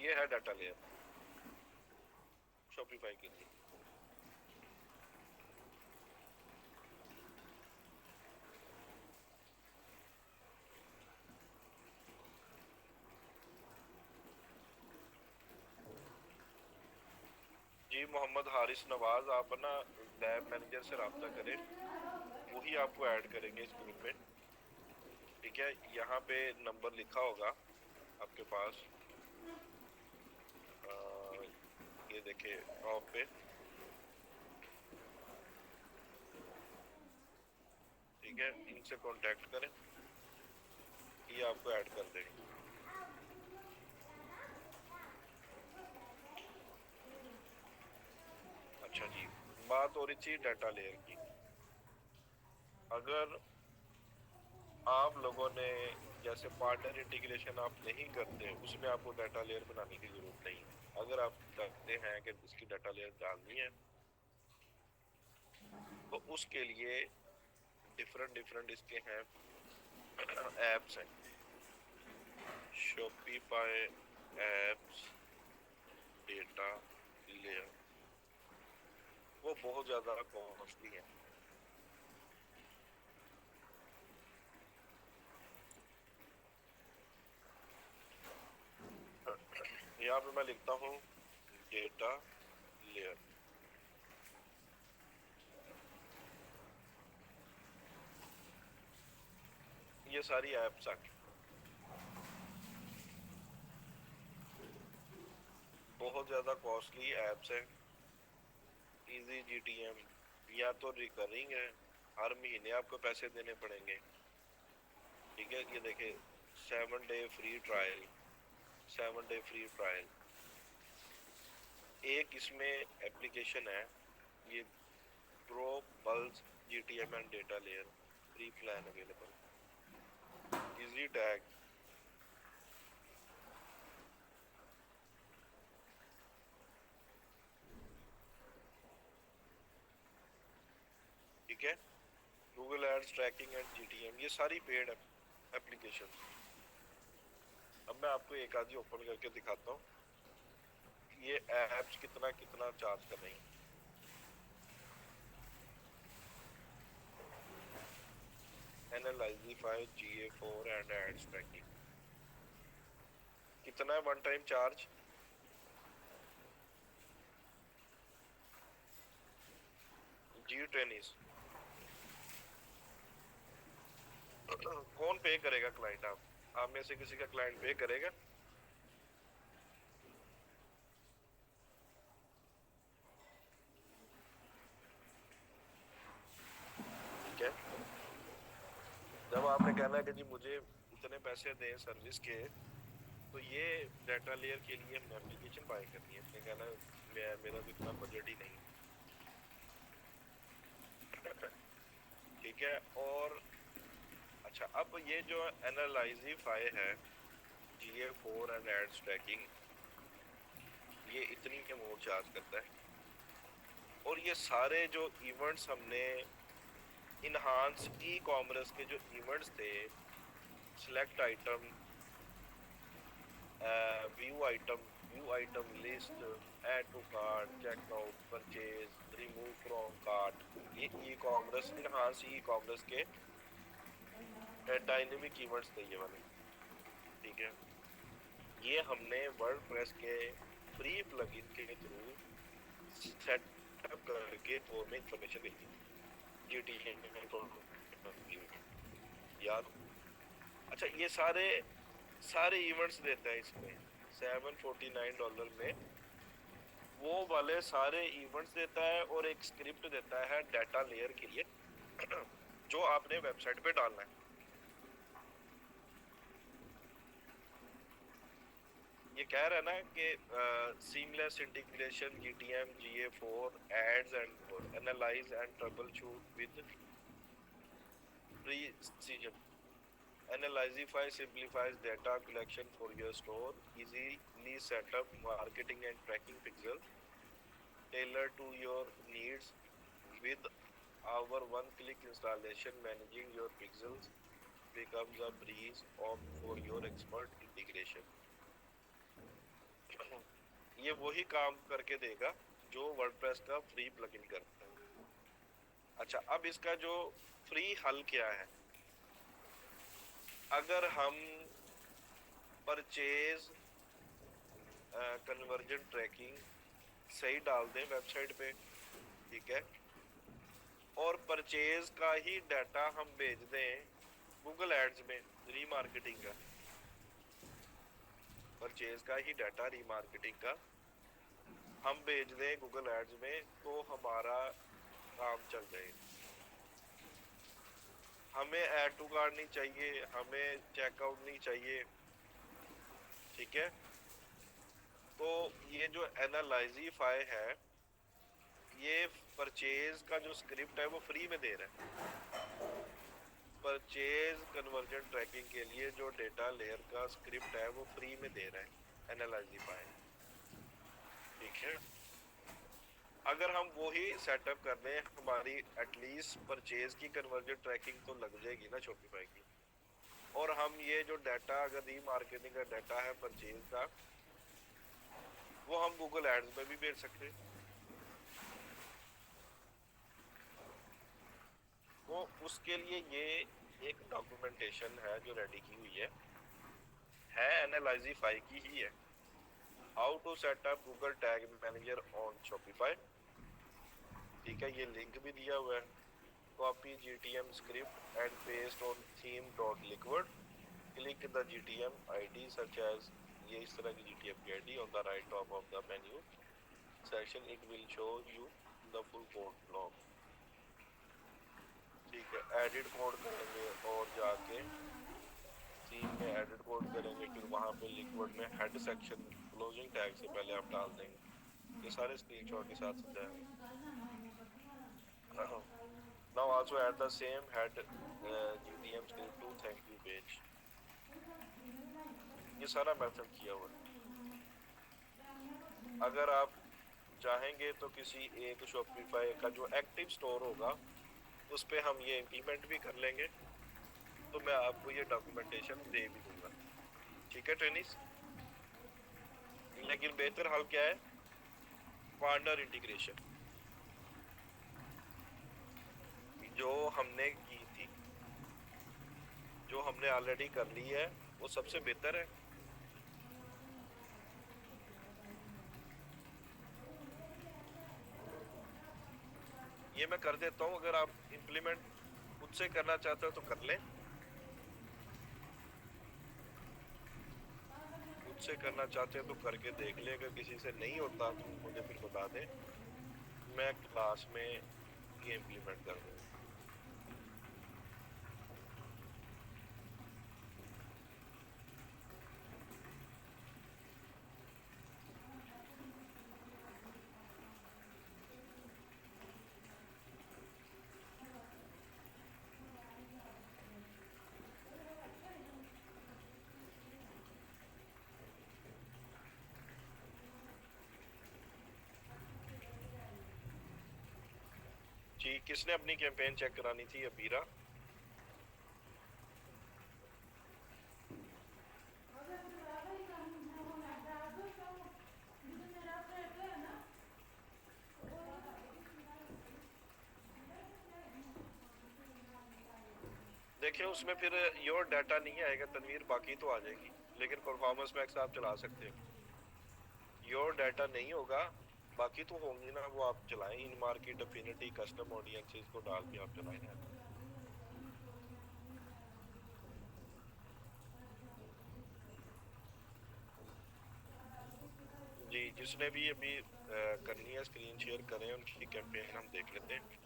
ये है डाटा लेयर शॉपिफाई के लिए। जी मोहम्मद हारिस नवाज, आप ना लैब मैनेजर से रब्ता करें, वही आपको ऐड करेंगे इस ग्रुप में। ठीक है, यहाँ पे नंबर लिखा होगा आपके पास, ये देखिए टॉप पे। ठीक है, इनसे कांटेक्ट करें, ये आपको ऐड कर देंगे। अच्छा जी, बात हो रही थी डाटा लेयर की। अगर आप लोगों ने जैसे पार्टनर इंटीग्रेशन आप नहीं करते, उसमें आपको डाटा लेयर बनाने की जरूरत नहीं है। अगर आप करते हैं कि इसकी डाटा लेयर डालनी है, तो उसके लिए डिफरेंट डिफरेंट इसके हैं एप्स हैं। शॉपिफाई एप्स डेटा लेयर, वो बहुत ज्यादा कॉस्टली है। यहाँ पे मैं लिखता हूँ डेटा लेयर, ये सारी एप्स आ गई, बहुत ज्यादा कॉस्टली एप्स हैं। इजी जीटीएम या तो रिकरिंग है, हर महीने आपको पैसे देने पड़ेंगे। ठीक है, ये देखिए 7 day free trial, 7 day free trial. एक इसमें एप्लीकेशन है, ये pro pulse GTM and data layer free plan available, easy tag. ठीक है, Google ads tracking and GTM, ये सारी पेड एप्लीकेशन। अब मैं आपको एक आधी ओपन करके दिखाता हूँ ये एप्स कितना कितना चार्ज कर रही हैं। एनालाइजिफाई GA4 एंड एड्स ट्रैकिंग, कितना है वन टाइम चार्ज? जी टेनिस कौन पे करेगा? क्लाइंट, आप में से किसी का क्लाइंट पे करेगा? ठीक है, जब आपने कहना है कि जी मुझे इतने पैसे दें सर्विस के, तो ये डाटा लेयर के लिए हमने एप्लीकेशन बाय करनी है। आपने कहना मेरा तो इतना बजट ही नहीं। ठीक है, और अच्छा, अब ये जो एनालाइजिफाई है GA4 एंड एड्स ट्रैकिंग, ये इतनी अमाउंट चार्ज करता है। और ये सारे जो इवेंट्स हमने इनहांस ई कॉमर्स के जो इवेंट्स थे, select item, view item list, add to cart, checkout, purchase, remove from cart, ये e commerce, enhance e commerce के डायनेमिक इवेंट्स थे ये वाले। ठीक है, ये हमने वर्डप्रेस के फ्री प्लगइन के थ्रू सेटअप करके तो में इंफॉर्मेशन भेजी जीटीएम याद। अच्छा, ये सारे सारे इवेंट्स देता है इसमें $749 में, वो वाले सारे इवेंट्स देता है और एक स्क्रिप्ट देता है डाटा लेयर के लिए जो आपने वेबसाइट पे डालना है। ये कह रहा है ना कि seamless integration GTM GA4 ads and analyze and troubleshoot with precision. Analyzify simplifies data collection for your store, easily set up marketing and tracking pixels tailored to your needs. With our one-click installation, managing your pixels becomes a breeze for your expert integration. ये वही काम करके देगा जो WordPress का free plugin करता है। अच्छा, अब इसका जो फ्री हल क्या है? अगर हम परचेज, कन्वर्जन ट्रैकिंग सही डाल दें वेबसाइट पे, ठीक है, और परचेज का ही डाटा हम भेज दें गूगल एड्स में रीमार्केटिंग का, परचेज का ही डाटा रीमार्केटिंग का हम भेज दें गूगल एड्स में, तो हमारा काम चल जाएगा। हमें ऐड टू कार्ट नहीं चाहिए, हमें चेकआउट नहीं चाहिए, ठीक है। तो ये जो एनालाइजिफाई है, ये परचेज का जो स्क्रिप्ट है वो फ्री में दे रहा है। परचेज कन्वर्जन ट्रैकिंग के लिए जो डेटा लेयर का स्क्रिप्ट है वो फ्री में दे रहा है एनालाइजिफाई, ठीक है। अगर हम वो ही सेटअप कर दें, हमारी एटलीस्ट परचेज की कन्वर्जन ट्रैकिंग तो लग जाएगी ना शॉपिफाई की। और हम ये जो डाटा, अगर रीमार्केटिंग का डाटा है परचेज का, वो हम गूगल एड्स में भी भेज सकते हैं। वो उसके लिए ये एक डॉक्यूमेंटेशन है जो रेडी की हुई है एनालाइजिफाई की ही है। How to set up Google tag manager on Shopify, ठीक है, ये लिंक भी दिया हुआ है। Copy GTM script and paste on theme dot liquid, click the GTM ID such as, ये इस तरह की GTM की ID on the right top of the menu section, it will show you the full code log, ठीक है। Edit code करेंगे और जाके थीम में एडिट कोड करेंगे, फिर वहाँ पे लिक्विड में हेड सेक्शन क्लोजिंग टैग से पहले आप डाल देंगे। ये सारे स्क्रीनशॉट के साथ समझाएंगे। Now also add the same head GTM script to thank you page, ये सारा मेथड किया हुआ है। अगर आप चाहेंगे तो किसी एक शॉपिफाई का जो एक्टिव स्टोर होगा उस पे हम ये इम्प्लीमेंट भी कर लेंगे, तो मैं आपको ये डॉक्यूमेंटेशन दे भी दूंगा, ठीक है ट्रेनिस। लेकिन बेहतर हल क्या है, पार्टनर इंटीग्रेशन जो हमने की थी, जो हमने ऑलरेडी कर ली है, वो सबसे बेहतर है। ये मैं कर देता हूँ, अगर आप इम्प्लीमेंट खुद से करना चाहते हो तो कर लें, खुद से करना चाहते हैं तो करके देख ले। अगर किसी से नहीं होता तो मुझे फिर बता दें, मैं क्लास में ये इम्प्लीमेंट कर दूँगा। जी, किसने अपनी कैंपेन चेक करानी थी? अबीरा। देखिए उसमें फिर योर डाटा नहीं आएगा तनवीर, बाकी तो आ जाएगी, लेकिन परफॉर्मेंस मैक्स आप चला सकते हो। योर डाटा नहीं होगा, बाकी तो होंगी ना, वो आप चलाएं। इन मार्केट अफिनिटी कस्टम ऑडियंसेस को डाल के आप चलाएं ना। जी, जिसने भी अभी करनी है स्क्रीन शेयर करें, उनकी कैंपेन हम देख लेते हैं।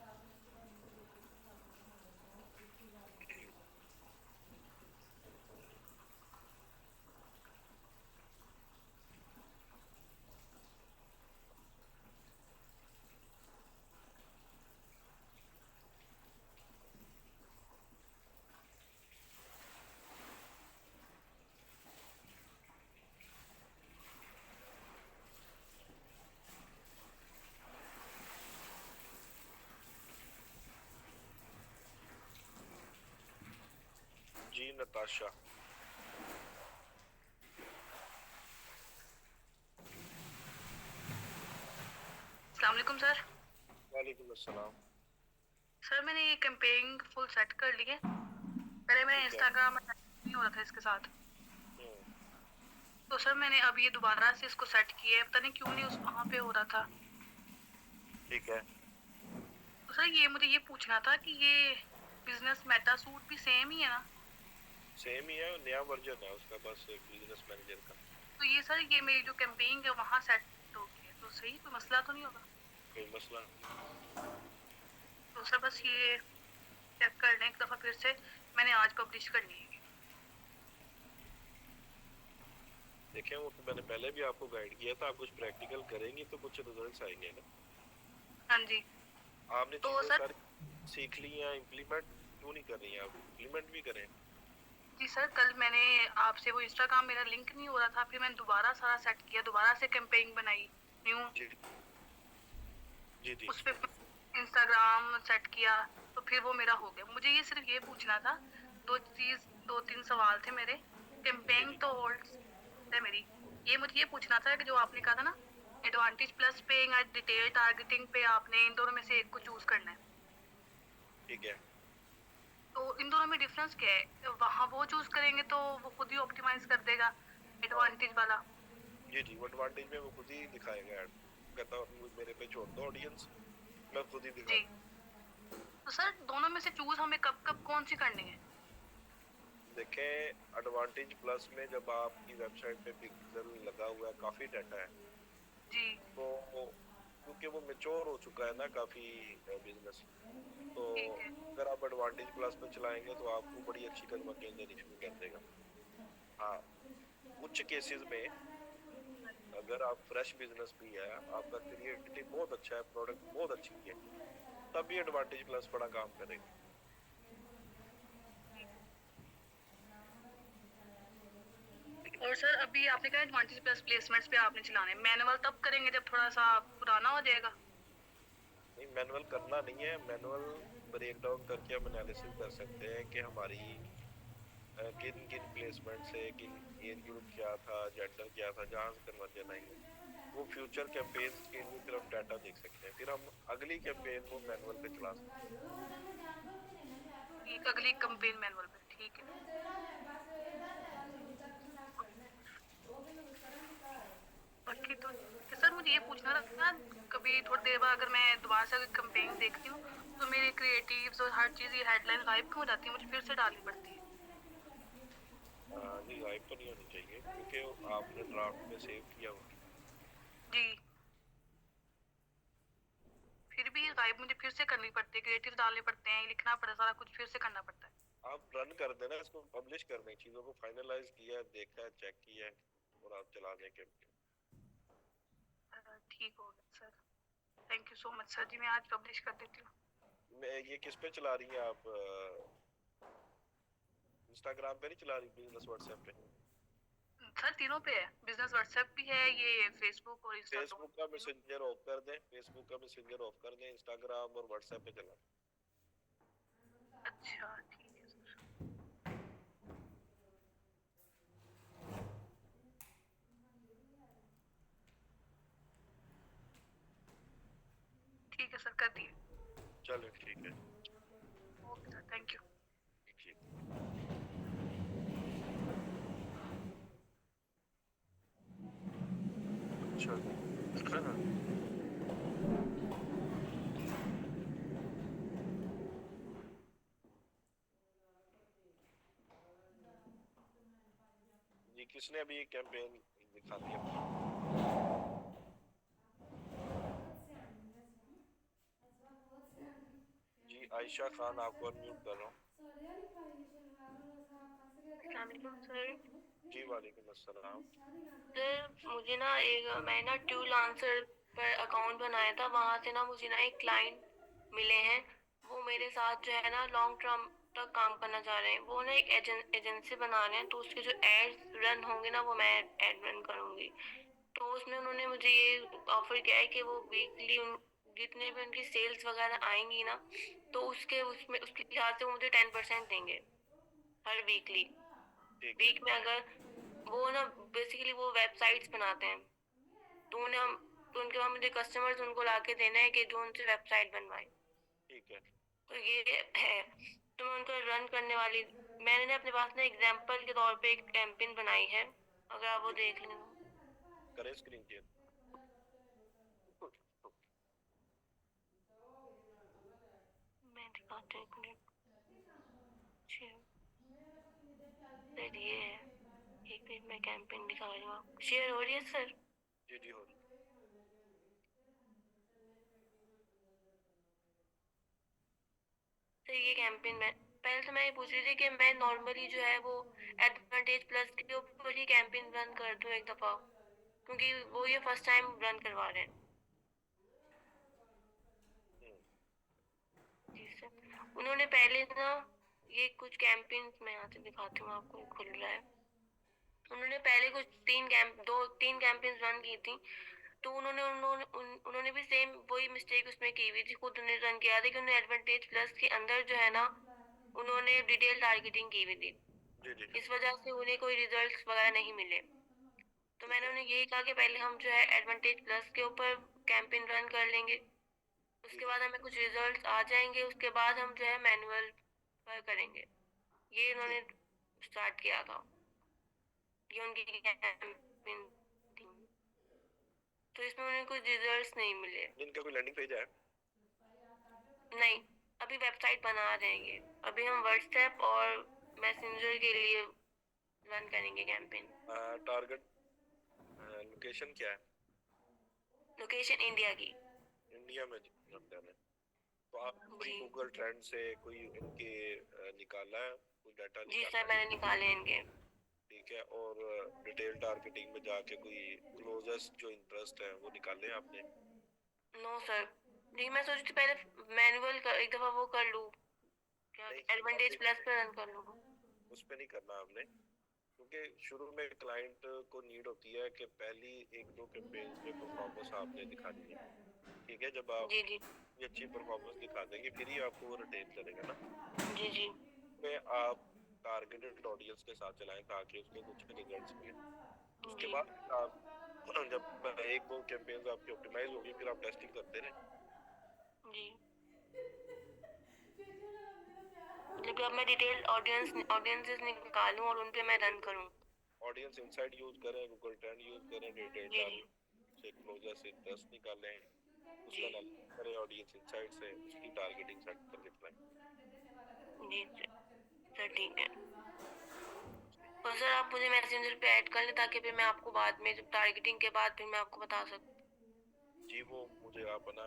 जी नताशा। अस्सलाम वालेकुम सर। वालेकुम अस्सलाम। सर मैंने ये कैंपेन फुल सेट कर ली है। पहले मेरा इंस्टाग्राम नहीं हो रहा था इसके साथ। तो सर मैंने अब ये दोबारा से इसको सेट किया है, पता नहीं क्यों नहीं उस वहाँ पे हो रहा था। ठीक है, तो सर ये मुझे ये पूछना था कि ये बिजनेस मेटा सूट भी सेम ही है ना? सेम ही है, नया वर्जन है उसका, बस बिजनेस मैनेजर का। तो ये सर ये मेरी जो कैंपेन है वहाँ सेट होगी है, तो सही कोई मसला तो नहीं होगा? कोई मसला नहीं। तो सर बस ये चेक कर लें एक दफ़ा फिर से, मैंने आज पब्लिश करनी है। देखें, वो तो मैंने पहले भी आपको गाइड किया था, आप कुछ प्रैक्टिकल करेंगी तो कुछ रिजल्ट्स आएंगे ना। हाँ जी। आपने तो चीजें सर सारी सीख ली हैं, इम्प्लीमेंट क्यों नहीं कर रही हैं आप? इम्प्लीमेंट भी करें। जी सर, कल मैंने आपसे वो इंस्टाग्राम मेरा लिंक नहीं हो रहा था, फिर मैंने दोबारा सारा सेट किया, दोबारा से कैंपेन बनाई न्यू, जी जी जी। उस पे इंस्टाग्राम सेट किया, तो फिर वो मेरा हो गया। मुझे ये सिर्फ ये पूछना था, दो तीन सवाल थे मेरे। जी कैंपेन जी तो होल्ड है मेरी, ये मुझे ये पूछना था कि जो आपने कहा था ना एडवांटेज प्लस पे या डिटेल टारगेटिंग पे, आपने इन दोनों में से एक को चूज करना है, ठीक है। तो इन दोनों में डिफरेंस क्या है? वहाँ वो चूज करेंगे तो वो खुद ही ऑप्टिमाइज कर देगा हाँ एडवांटेज वाला? जी जी, वो एडवांटेज में वो खुद ही दिखाएगा ऐड। कहता हूँ मेरे पे छोड़ दो ऑडियंस, मैं खुद ही दिखा जी। दूँ। तो सर दोनों में से चूज हमें कब कब कौन सी करनी है? देखें, एडवांटेज प्लस में जब आपकी वेबसाइट पे पिक्सल लगा हुआ है, काफी डाटा है, जी तो क्योंकि वो मेच्योर हो चुका है ना काफी बिजनेस, तो ठीक है। अगर आप एडवांटेज प्लस में चलाएंगे तो आपको बड़ी अच्छी कन्वर्जन देनी शुरू कर देगा। हाँ, कुछ केसेस में अगर आप फ्रेश बिजनेस भी है, आपका क्रिएटिव बहुत अच्छा है, प्रोडक्ट बहुत अच्छी है, तब भी एडवांटेज प्लस बड़ा काम करेगा। और सर अभी आपने कहा एडवांटेज प्लस प्लेसमेंट्स पे आपने चलाने, मैनुअल तब करेंगे जब थोड़ा सा पुराना हो जाएगा? नहीं, मैनुअल करना नहीं है। मैनुअल ब्रेक डाउन करके हम एनालिसिस कर सकते हैं कि हमारी किन किन प्लेसमेंट से किन एज ग्रुप क्या था, जेंडर क्या था, जहाँ से कन्वर्जन आएंगे, वो फ्यूचर कैंपेन्स के लिए फिर हम डाटा देख सकते हैं, फिर हम अगली कैंपेन को मैनुअल पे चला सकते एक अगली कंपेन मैनुअल पे, ठीक है। बाकी तो सर मुझे ये पूछना था, कभी थोड़ी देर बाद अगर मैं दोबारा से कंपेन देखती हूँ तो मेरे क्रिएटिव्स और हर चीज़ ये हेडलाइन गायब क्यों हो जाती है, मुझे फिर से डालनी पड़ती है? हैं। नहीं, गायब तो नहीं होनी चाहिए क्योंकि आपने ड्राफ्ट में सेव किया हुआ है। जी, फिर भी गायब मुझे फिर से करनी पड़ती है, क्रिएटिव डालने पड़ते हैं, लिखना पड़ता है, सारा कुछ फिर से करना पड़ता है। आप रन कर देना इसको, पब्लिश कर दें, चीज़ों को फाइनलाइज किया है, देखा है, चेक किया है, और आप चला दें कैंपेन। ठीक हो गया sir, thank you so much sir जी, मैं आज पब्लिश कर देती हूँ। मैं ये किस पे चला रही हैं आप? इंस्टाग्राम पे नहीं चला रही, बिजनेस व्हाट्सएप पे? सर तीनों पे है, बिजनेस व्हाट्सएप भी है, ये फेसबुक और इंस्टा फेसबुक का मैसेंजर ऑफ कर दें, फेसबुक का मैसेंजर ऑफ कर दें, इंस्टाग्राम और व्हाट्सएप पे चला। अच्छा ठीक है सर। ठीक है सर, कर दिए। चलो ठीक है। Okay sir, thank you. ठीक। अच्छा। जी, किसने अभी कैंपेन दिखा दिया? जी, आयशा खान, आपको अनम्यूट कर रहा हूँ। अस्सलामुअलैकुम सर। जी वालेकुम अस्सलाम। सर मुझे ना मैं ना ट्यूल आंसर पर अकाउंट बनाया था, वहाँ से ना मुझे ना एक क्लाइंट मिले हैं। वो मेरे ठीक साथ जो है ना लॉन्ग टर्म तक काम करना चाह रहे हैं। वो ना एक एजेंसी बना रहे हैं, तो उसके जो एड्स रन होंगे ना वो मैं एड रन करूँगी। तो उसमें उन्होंने मुझे ये ऑफर किया है कि वो वीकली जितने भी उनकी सेल्स वगैरह आएंगी ना, तो उसके लिहाज से वो मुझे 10% देंगे हर वीकली। ठीक है। वीक में अगर वो ना बेसिकली वो वेबसाइट्स बनाते हैं, तो उन्हें हम तो उनके बाद मुझे कस्टमर्स उनको ला के देना है कि जो उनसे वेबसाइट बनवाए। ठीक है। तो ये है, तो मैं उनको रन करने वाली, मैंने ना अपने पास ना एग्जाम्पल के तौर पे एक कैंपेन बनाई है। अगर आप वो देख लें तो। करें स्क्रीन शेयर। मैं दिखाती हूँ एक मिनट। शेयर सर ये है, एक मिनट मैं कैंपेन दिखा रही हूँ आपको। शेयर हो रही है सर? जी जी, हो रही। सर ये कैंपेन में पहले तो मैं ये पूछ रही थी कि मैं नॉर्मली जो है वो एडवांटेज प्लस के ऊपर ही कैंपेन रन कर दूँ एक दफ़ा, क्योंकि वो ये फर्स्ट टाइम रन करवा रहे हैं। जी सर, उन्होंने पहले ना ये कुछ कैंपेन, मैं यहाँ से दिखाती हूँ आपको, ये खुल रहा है। उन्होंने पहले कुछ तीन कैंपेन रन की थी, तो उन्होंने भी सेम वही मिस्टेक उसमें की हुई थी। खुद उन्होंने रन किया था कि उन्होंने एडवांटेज प्लस के अंदर जो है ना, उन्होंने डिटेल टारगेटिंग की हुई थी। जी जी इस वजह से उन्हें कोई रिजल्ट्स वगैरह नहीं मिले। तो मैंने उन्हें यही कहा कि पहले हम जो है एडवांटेज प्लस के ऊपर कैंपेन रन कर लेंगे, जी उसके बाद हमें कुछ रिजल्ट्स आ जाएंगे, उसके बाद हम जो है मैनुअल पर करेंगे। ये जी। उन्होंने स्टार्ट किया था, ये उनकी कैंपेन थी। तो इसमें उन्हें कुछ रिजल्ट्स नहीं मिले। इनका कोई लैंडिंग पेज है? नहीं, अभी वेबसाइट बना रहे हैं ये। अभी हम व्हाट्सएप और मैसेंजर के लिए रन करेंगे कैंपेन। टारगेट लोकेशन क्या है? लोकेशन इंडिया की। इंडिया में रन करना है। तो आप कोई जी गूगल ट्रेंड से कोई इनके निकाला है, कोई डाटा जी निकाला सर, है? मैंने निकाले इनके। ठीक है। और डिटेल टारगेटिंग में जाके कोई क्लोजेस्ट जो इंटरेस्ट है वो निकाले आपने? नो सर, नहीं मैं सोच रही थी पहले मैनुअल कर, एक दफा वो कर लूँ, क्या नहीं, एडवांटेज अभी प्लस पे रन कर लूँ। उस पे नहीं करना आपने, क्योंकि शुरू में क्लाइंट को नीड होती है कि पहली एक दो कैंपेन्स में परफॉर्मेंस आपने दिखानी है। ठीक है, जब आप जी जी ये अच्छी परफॉर्मेंस दिखा देंगे फिर ही आपको वो रिटेन करेगा ना। जी जी में आप टारगेटेड ऑडियंस के साथ चलाएं ताकि उसके कुछ रिजल्ट्स मिले। उसके जी बाद आप जब एक दो कैंपेन्स आपकी ऑप्टिमाइज होगी फिर आप टेस्टिंग करते रहें। जी। मतलब अब मैं डिटेल ऑडियंसेस निकालूं और उन पे मैं रन करूं। ऑडियंस इंसाइट यूज करें, गूगल ट्रेंड यूज करें, डिटेल जी जी टारगेट से क्लोजर से इंटरेस्ट निकालें, जी उसका एनालिसिस करें, ऑडियंस इंसाइट से उसकी टारगेटिंग सेट करके चलाएं। जी सर ठीक है। और सर आप मुझे मैसेंजर पे ऐड कर लें ताकि फिर मैं आपको बाद में जब टारगेटिंग के बाद फिर मैं आपको बता सकूं। जी, वो मुझे आप ना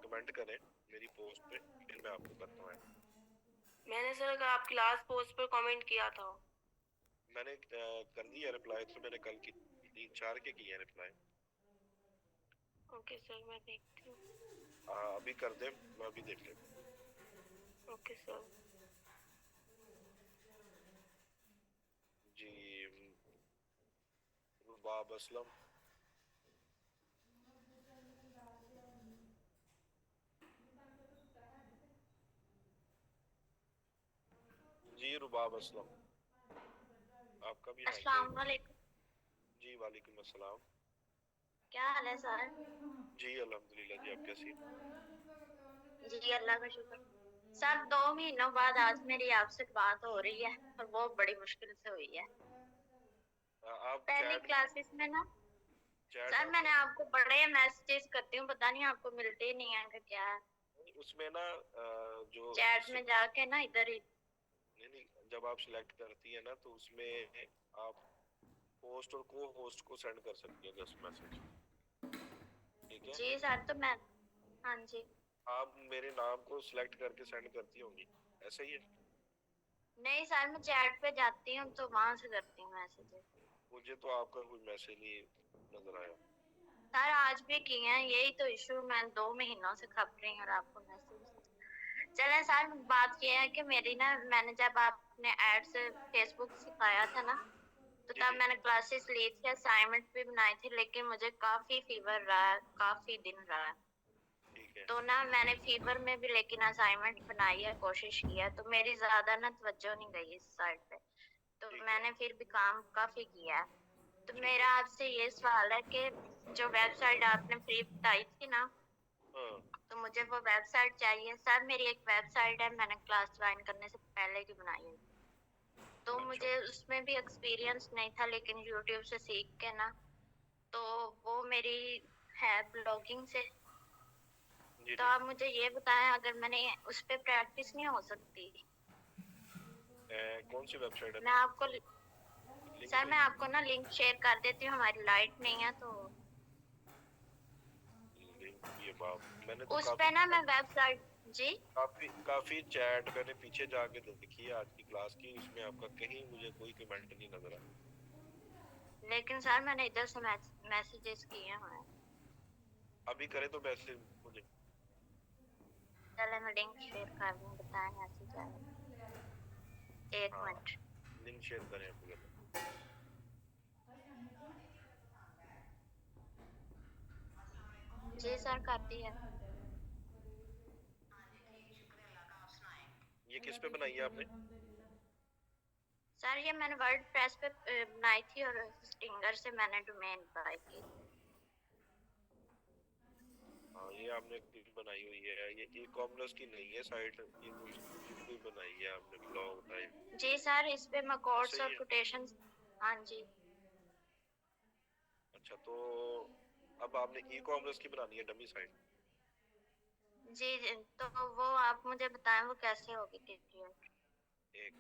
कमेंट करें मेरी पोस्ट पे, फिर मैं आपको करता हूँ ऐड। मैंने सर आपकी लास्ट पोस्ट पर कमेंट किया था। मैंने कर दिया रिप्लाई, तो मैंने कल की 3-4 के किए रिप्लाई। ओके सर, मैं देखती हूँ। अभी कर दे, मैं अभी देख लेता हूँ। Okay sir. जी, रुबाब असलम। जी रुबाब असलम, आपका भी हाल है? अस्सलाम वालेकुम। जी वालेकुम अस्सलाम। क्या हाल है सर? जी अल्हम्दुलिल्लाह। जी आप कैसी हैं? जी अल्लाह का शुक्र। सर 2 महीनों बाद आज मेरी आपसे बात हो रही है और वो बड़ी मुश्किल से हुई है। आप पहली चैट क्लासेस में ना चैट सर मैंने आपको बड़े मैसेजेस करती हूँ, पता नहीं आपको मिलते ही नहीं है कि क्या है। उसमें ना जो चैट में जाके ना इधर ही। नहीं नहीं, जब आप सिलेक्ट करती है ना तो उसमें आप होस्ट और को होस्ट को सेंड कर सकती हैं 10 मैसेज। ठीक है। जी सर, तो मैं हाँ जी। आप मेरे नाम को सिलेक्ट करके सेंड करती होंगी, ऐसा ही है? नहीं सर, मैं चैट पे जाती हूँ तो वहां से करती हूँ मैसेजेस। मुझे तो आपका कोई मैसेज नहीं नजर आया। सर आज भी किए हैं, यही तो इशू, मैं 2 महीनों से खप रही हूँ और आपको मैसेज। चले सर, बात ये है कि मेरी ना, मैंने जब आपने एड से फेसबुक सिखाया था ना, तो जी तब जी। मैंने क्लासेस ली थी, असाइनमेंट भी बनाई थी, लेकिन मुझे काफी फीवर रहा है, काफी दिन रहा है। ठीक है। तो ना मैंने फीवर में भी लेकिन असाइनमेंट बनाई है, कोशिश की है, तो मेरी ज्यादा ना तवज्जो नहीं गई इस साइड पे। तो ठीक है। मैंने फिर भी काम काफी किया है। तो ठीक मेरा है। आपसे ये सवाल है कि जो वेबसाइट आपने फ्री बताई थी ना, हाँ। तो मुझे वो वेबसाइट चाहिए सर। मेरी एक वेबसाइट है, मैंने क्लास ज्वाइन करने से पहले की बनाई है, तो अच्छा। मुझे उसमें भी एक्सपीरियंस नहीं था, लेकिन यूट्यूब से सीख के ना, तो वो मेरी है ब्लॉगिंग से। जी तो जी। आप मुझे ये बताएं, अगर मैंने उस पे प्रैक्टिस नहीं हो सकती? कौन सी वेबसाइट है? मैं आपको लिंक सर मैं भेज। आपको ना लिंक शेयर कर देती हूँ, हमारी लाइट नहीं है तो। लिंक ये बाप, मैंने तो उस काफी पे ना मैं वेबसाइट। जी। काफी काफी चैट मैंने पीछे जाके देखी है आज की क्लास की, उसमें आपका कहीं मुझे कोई कमेंट नहीं नजर आया। लेकिन सर मैंने इधर से मैसेजेस किए हैं। अभी करे तो मैसेज मुझे। चले मैं लिंक शेयर कर दूँ, बताएं मैसेज आएगा। एक हाँ, मिनट। लिंक शेयर करें अभी। जी सर, कर दिया। ये किस पे बनाई है आपने? सर ये मैंने वर्ड प्रेस पे बनाई थी, और स्टिंगर से मैंने डोमेन बाय की। हाँ, ये आपने क्लिप बनाई हुई है, ये ई कॉमर्स की नहीं है साइट, ये खुद की बनाई है आपने ब्लॉग टाइप। जी सर, इस पे मैं कोट्स सही और है। कोटेशंस। हाँ जी। अच्छा, तो अब आपने ई कॉमर्स की बनानी है डमी साइट। जी जी, तो वो आप मुझे बताएं वो कैसे होगी क्रिएट? एक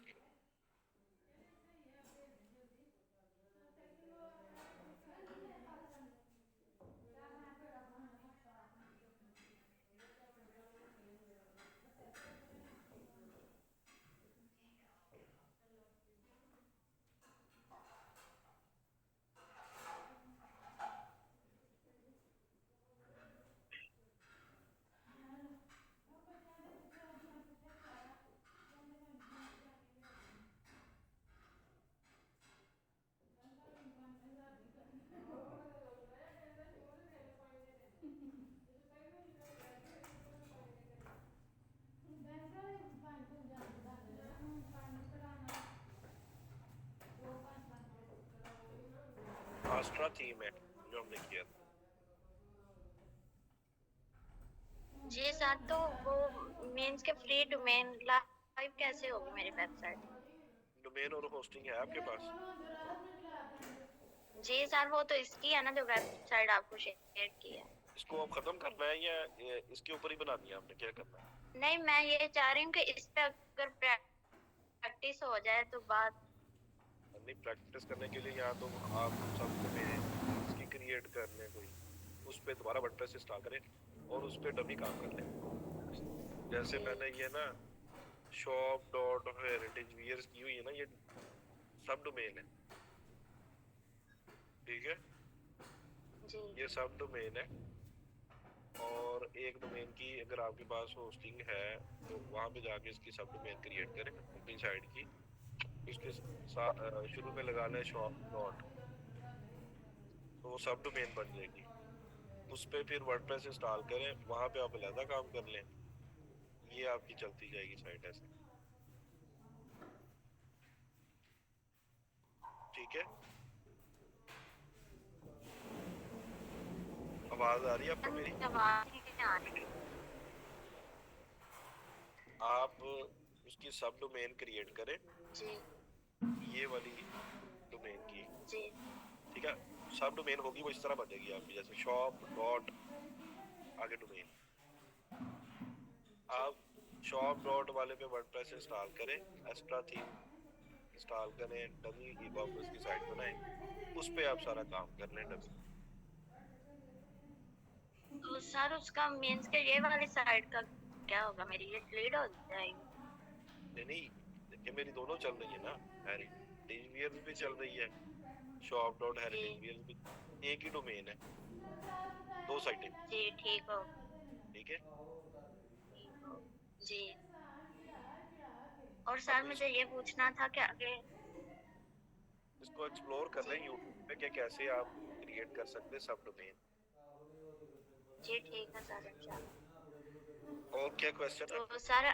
आस्ट्रा थीम है जो हमने किया था। जी सर, तो वो मीन्स के फ्री डोमेन लाइव कैसे होगी मेरी वेबसाइट? डोमेन और होस्टिंग है आपके पास? जी सर, वो तो इसकी है ना जो वेबसाइट आपको शेयर की है। इसको अब खत्म करना है या इसके ऊपर ही बनानी है आपने, क्या करना है? नहीं, मैं ये चाह रही हूँ कि इस पे अगर प्रैक्टिस हो जाए तो बात। नहीं, प्रैक्टिस करने के लिए या तो आप सब डोमेन इसकी क्रिएट कर लें कोई, उस पे दोबारा वर्डप्रेस इंस्टॉल करें और उस पे डमी काम कर लें। जैसे जी मैंने ये ना शॉप डॉट हेरिटेज वियर्स की हुई है ना, ये सब डोमेन है, ठीक है? जी ये सब डोमेन है, और एक डोमेन की अगर आपके पास होस्टिंग है तो वहां पे जाके इसकी सब डोमेन क्रिएट करें अपनी साइड की। उसके शुरू में लगा लें शॉप डॉट, तो वो सब डोमेन बन जाएगी। उस पे फिर वर्डप्रेस इंस्टॉल करें, वहां पे आप अलग काम कर लें, ये आपकी चलती जाएगी साइट ऐसे, ठीक है? आवाज आ रही है आपको मेरी? आवाज नहीं आ रही। आप उसकी सब डोमेन क्रिएट करें, जी ये वाली डोमेन की, जी ठीक है? सब डोमेन होगी वो इस तरह बन जाएगी आपकी, जैसे शॉप डॉट आगे डोमेन। जी आप शॉप डॉट वाले पे वर्डप्रेस इंस्टॉल करें, एस्ट्रा थीम इंस्टॉल करें, डमी ई कॉमर्स की साइट बनाएं, उस पे आप सारा काम कर लें डमी। तो सर उसका मीन्स के ये वाली साइड का क्या होगा, मेरी ये डिलीट हो जाएगी? नहीं नहीं, देखिए मेरी दोनों चल रही है ना, हेरिटेज वियर्स भी चल रही है, shop dot G heritage wears भी, एक ही डोमेन है, दो साइटें, जी ठीक हो। ठीक है? ठीक हो जी। और सर अब मुझे ये पूछना था कि अगर। इसको एक्सप्लोर कर जी लें यूट्यूब पे कि कैसे आप क्रिएट कर सकते हैं सब डोमेन। जी ठीक है सर, इंशाल्लाह। और क्या क्वेश्चन है? तो सर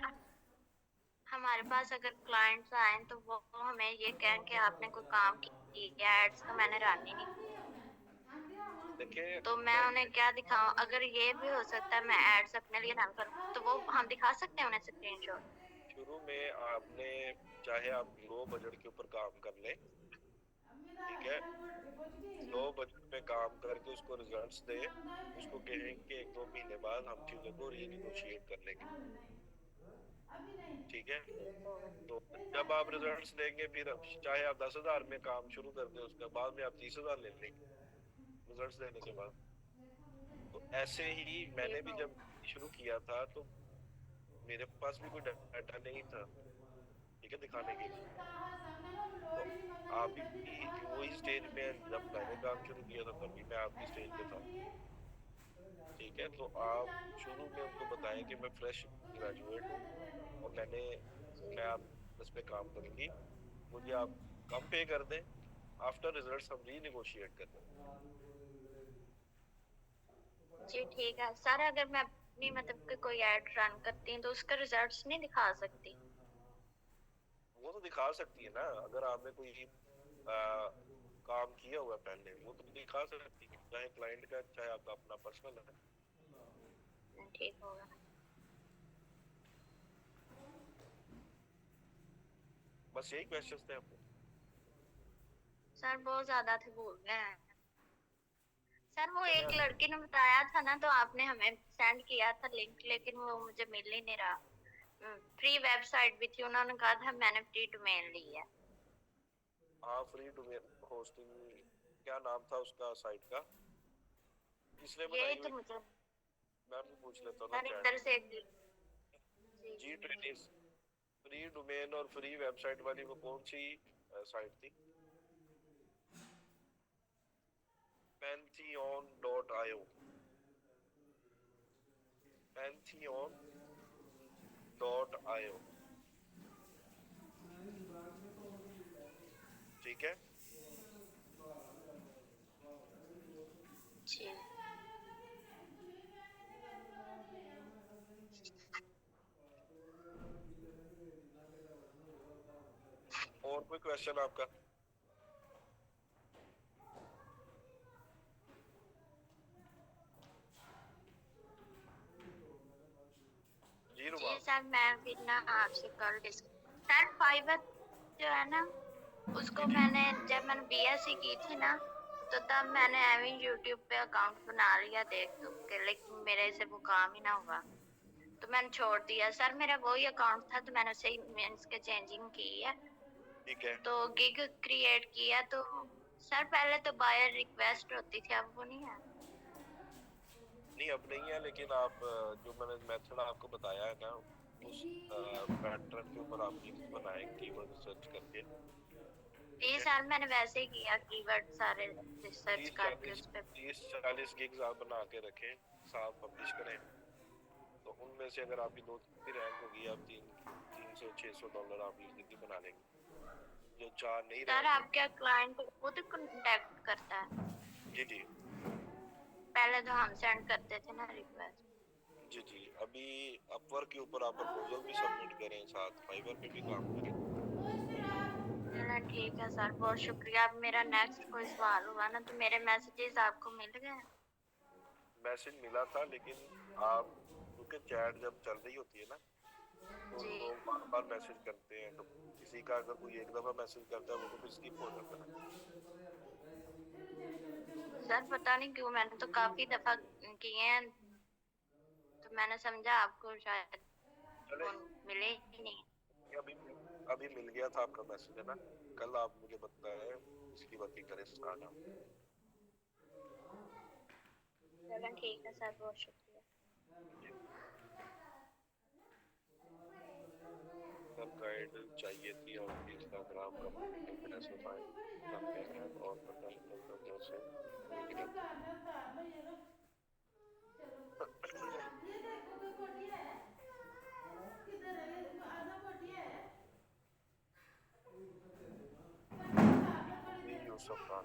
हमारे पास अगर क्लाइंट्स आए तो वो हमें ये कहें कि आपने कोई काम किया, एड्स का मैंने रन ही नहीं किया, देखिए तो मैं उन्हें क्या दिखाऊं? अगर ये भी हो सकता है मैं एड्स अपने लिए रन करूं, तो वो हम दिखा सकते हैं उन्हें स्क्रीनशॉट? शुरू में आपने, चाहे आप लो बजट के ऊपर काम कर लें, ठीक है, लो बजट पे काम करके उसको रिजल्ट्स दे, उसको कहें कि 1-2 महीने बाद हम चीजों को रीनिगोशिएट कर लेंगे, ठीक है। ठीक होगा। तो जब आप रिजल्ट्स देंगे, फिर चाहे आप 10,000 में काम शुरू कर दें, उसके बाद में आप 30,000 ले लेंगे रिजल्ट्स देने के बाद। तो ऐसे ही मैंने ठीक भी होगा। जब शुरू किया था तो मेरे पास भी कोई डाटा नहीं था, ठीक है, दिखाने के लिए। तो आप भी वही स्टेज में, जब मैंने काम शुरू किया था तभी मैं आपकी स्टेज पे था, ठीक है। तो आप शुरू में उनको बताएं कि मैं फ्रेश ग्रेजुएट हूँ और मैं आप इस पे काम करूंगी, मुझे आप कम पे कर दें, आफ्टर रिजल्ट्स हम रीनिगोशिएट कर दें। जी ठीक है सर, अगर मैं अपनी मतलब कि कोई ऐड रन करती हूँ तो उसका रिजल्ट्स नहीं दिखा सकती? वो तो दिखा सकती है ना, अगर आपने कोई आ, काम किया हुआ पहले, वो तो दिखा सकती है, चाहे क्लाइंट का चाहे आपका अपना पर्सनल है। ठीक होगा। बस यही क्वेश्चंस थे आपको। सर बहुत ज्यादा थे, भूल गए हैं। सर वो चले एक लड़की ने बताया था ना, तो आपने हमें सेंड किया था लिंक, लेकिन वो मुझे मिल ही नहीं रहा। फ्री वेबसाइट भी थी, उन्होंने कहा था मैंने फ्री डोमेन ली है। हाँ, फ्री डोमेन होस्टिंग, क्या नाम था उसका साइट का, किसने यही बनाई तो हुई? मुझे मैं भी पूछ लेता हूँ ना सर चैट इधर से जी जी। जी जी। ट्रेनिस फ्री डोमेन और फ्री वेबसाइट वाली वो कौन सी साइट थी? pantheon.io, pantheon.io, ठीक है। जी और कोई क्वेश्चन आपका? जी जी रुबा। सर, मैं फिर ना आपसे कल सर फाइवर जो है ना, जी उसको जी। जब मैंने बीएससी की थी ना, तो तब मैंने ऐਵੇਂ यूट्यूब पे अकाउंट बना लिया देख दुख के, लेकिन मेरे से वो काम ही ना हुआ, तो मैंने छोड़ दिया। सर मेरा वही अकाउंट था, तो मैंने उसे ही मीन्स के चेंजिंग की है, ठीक है। तो गिग क्रिएट किया। तो सर पहले तो बायर रिक्वेस्ट होती थी, अब वो नहीं है? नहीं, अब नहीं है, लेकिन आप जो मैंने मेथड आपको बताया है ना, उस पैटर्न के ऊपर आप लिंक्स बनाएं कीवर्ड सर्च करके, ठीक जी है। सर, मैंने वैसे ही किया, कीवर्ड सारे रिसर्च तीस करके चालीस उस पे। 30-40 गिग्स आप बना के रखें, साथ पब्लिश करें, तो उनमें से अगर आपकी 2-3 की रैंक होगी, आप 300-600 डॉलर आप इजीली बना लेंगे। जो 4 नहीं सर रैंक आपका क्लाइंट खुद कांटेक्ट करता है? जी जी। पहले तो हम सेंड करते थे ना रिक्वेस्ट। जी जी, अभी अपवर्क के ऊपर आप प्रपोजल भी सबमिट करें, साथ फाइवर पे भी काम करें। चलो ठीक है सर, बहुत शुक्रिया। अब मेरा नेक्स्ट कोई सवाल हुआ ना, तो मेरे मैसेजेस आपको मिल गए? मैसेज मिला था, लेकिन आप, क्योंकि चैट जब चल रही होती है ना, तो जी लोग बार बार मैसेज करते हैं, तो किसी का अगर कोई एक दफा मैसेज करता है, वो तो फिर स्किप हो जाता है। सर, पता नहीं क्यों मैंने तो काफी दफा किए हैं, तो मैंने समझा आपको शायद चले, वो मिले ही नहीं। अभी अभी मिल गया था आपका मैसेज, है ना? कल आप मुझे बताएं, इसकी वर्किंग करें स्टार्ट आप। चलो ठीक है सर, बहुत शुक्रिया। सब गाइड चाहिए थी आपकी इंस्टाग्राम कंपनी के कैसे फाइल करते हैं और पता नहीं चलता कैसे वीडियो। ये यूसुफ खान।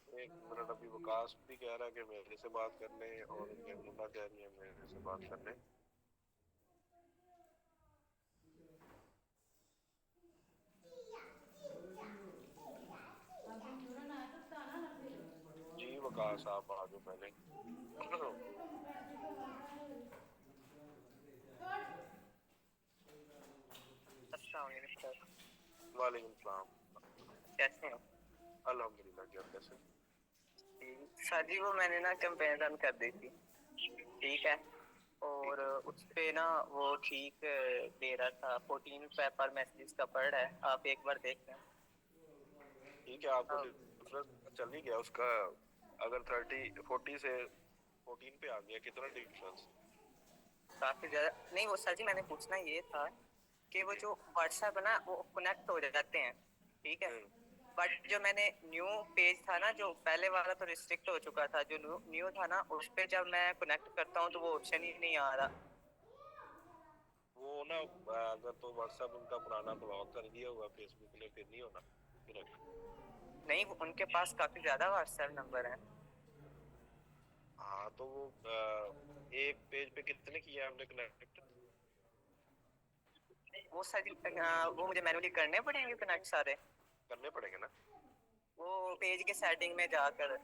एक मिनट, अभी विकास भी कह रहा है कि मेरे से बात कर ले, और यमुना कह रही है मेरे से बात कर ले। काश आप आ जाओ पहले। अस्सलाम वालेकुम सर, वालेकुम सलाम। कैसे हैं? अल्हम्दुलिल्लाह जी, आप कैसे? सर जी वो मैंने ना कैंपेन रन कर दी थी, ठीक है, और उस पे ना वो ठीक दे रहा था, 14 पर मैसेज का पड़ रहा है, आप एक बार देख लें। ठीक है, आपको डिफरेंस चल ही गया उसका। अगर 40 से 14 पे आ गया, कितना डिफरेंस? काफी ज्यादा नहीं, वो सर जी मैंने पूछना ये था कि वो जो व्हाट्सएप है ना वो कनेक्ट हो जाते हैं, ठीक है, बट जो मैंने न्यू पेज था ना, जो पहले वाला तो रिस्ट्रिक्ट हो चुका था, जो न्यू था ना उस पे जब मैं कनेक्ट करता हूँ तो वो ऑप्शन ही नहीं आ रहा। वो ना अगर तो व्हाट्सएप उनका पुराना ब्लॉक कर दिया हुआ फेसबुक ने, फिर नहीं होना फिर। नहीं, उनके पास काफी ज्यादा व्हाट्सएप नंबर है। हाँ तो वो एक पेज पे कितने किया हमने कनेक्ट? वो सर जी वो मुझे मैनुअली करने पड़ेंगे कनेक्ट सारे, करने पड़ेंगे ना। वो पेज के सेटिंग में जाकर,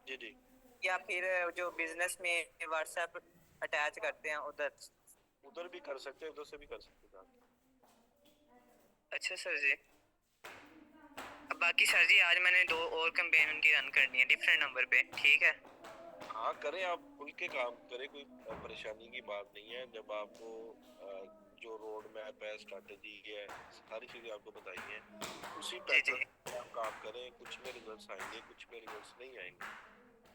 जी जी। या फिर जो बिजनेस में व्हाट्सएप अटैच करते हैं उधर। उधर भी कर सकते हैं, उधर से भी कर सकते हैं। अच्छा सर जी, अब बाकी सर जी आज मैंने 2 और कैंपेन उनकी रन करनी है डिफरेंट नंबर पे, ठीक है। हाँ करें, आप खुल के काम करें, कोई परेशानी की बात नहीं है। जब आपको जो रोड मैप है, स्ट्रैटेजी है, सारी चीजें आपको बताई हैं, उसी पैटर्न पे आप काम करें। कुछ में रिजल्ट्स आएंगे, कुछ में रिजल्ट्स नहीं आएंगे।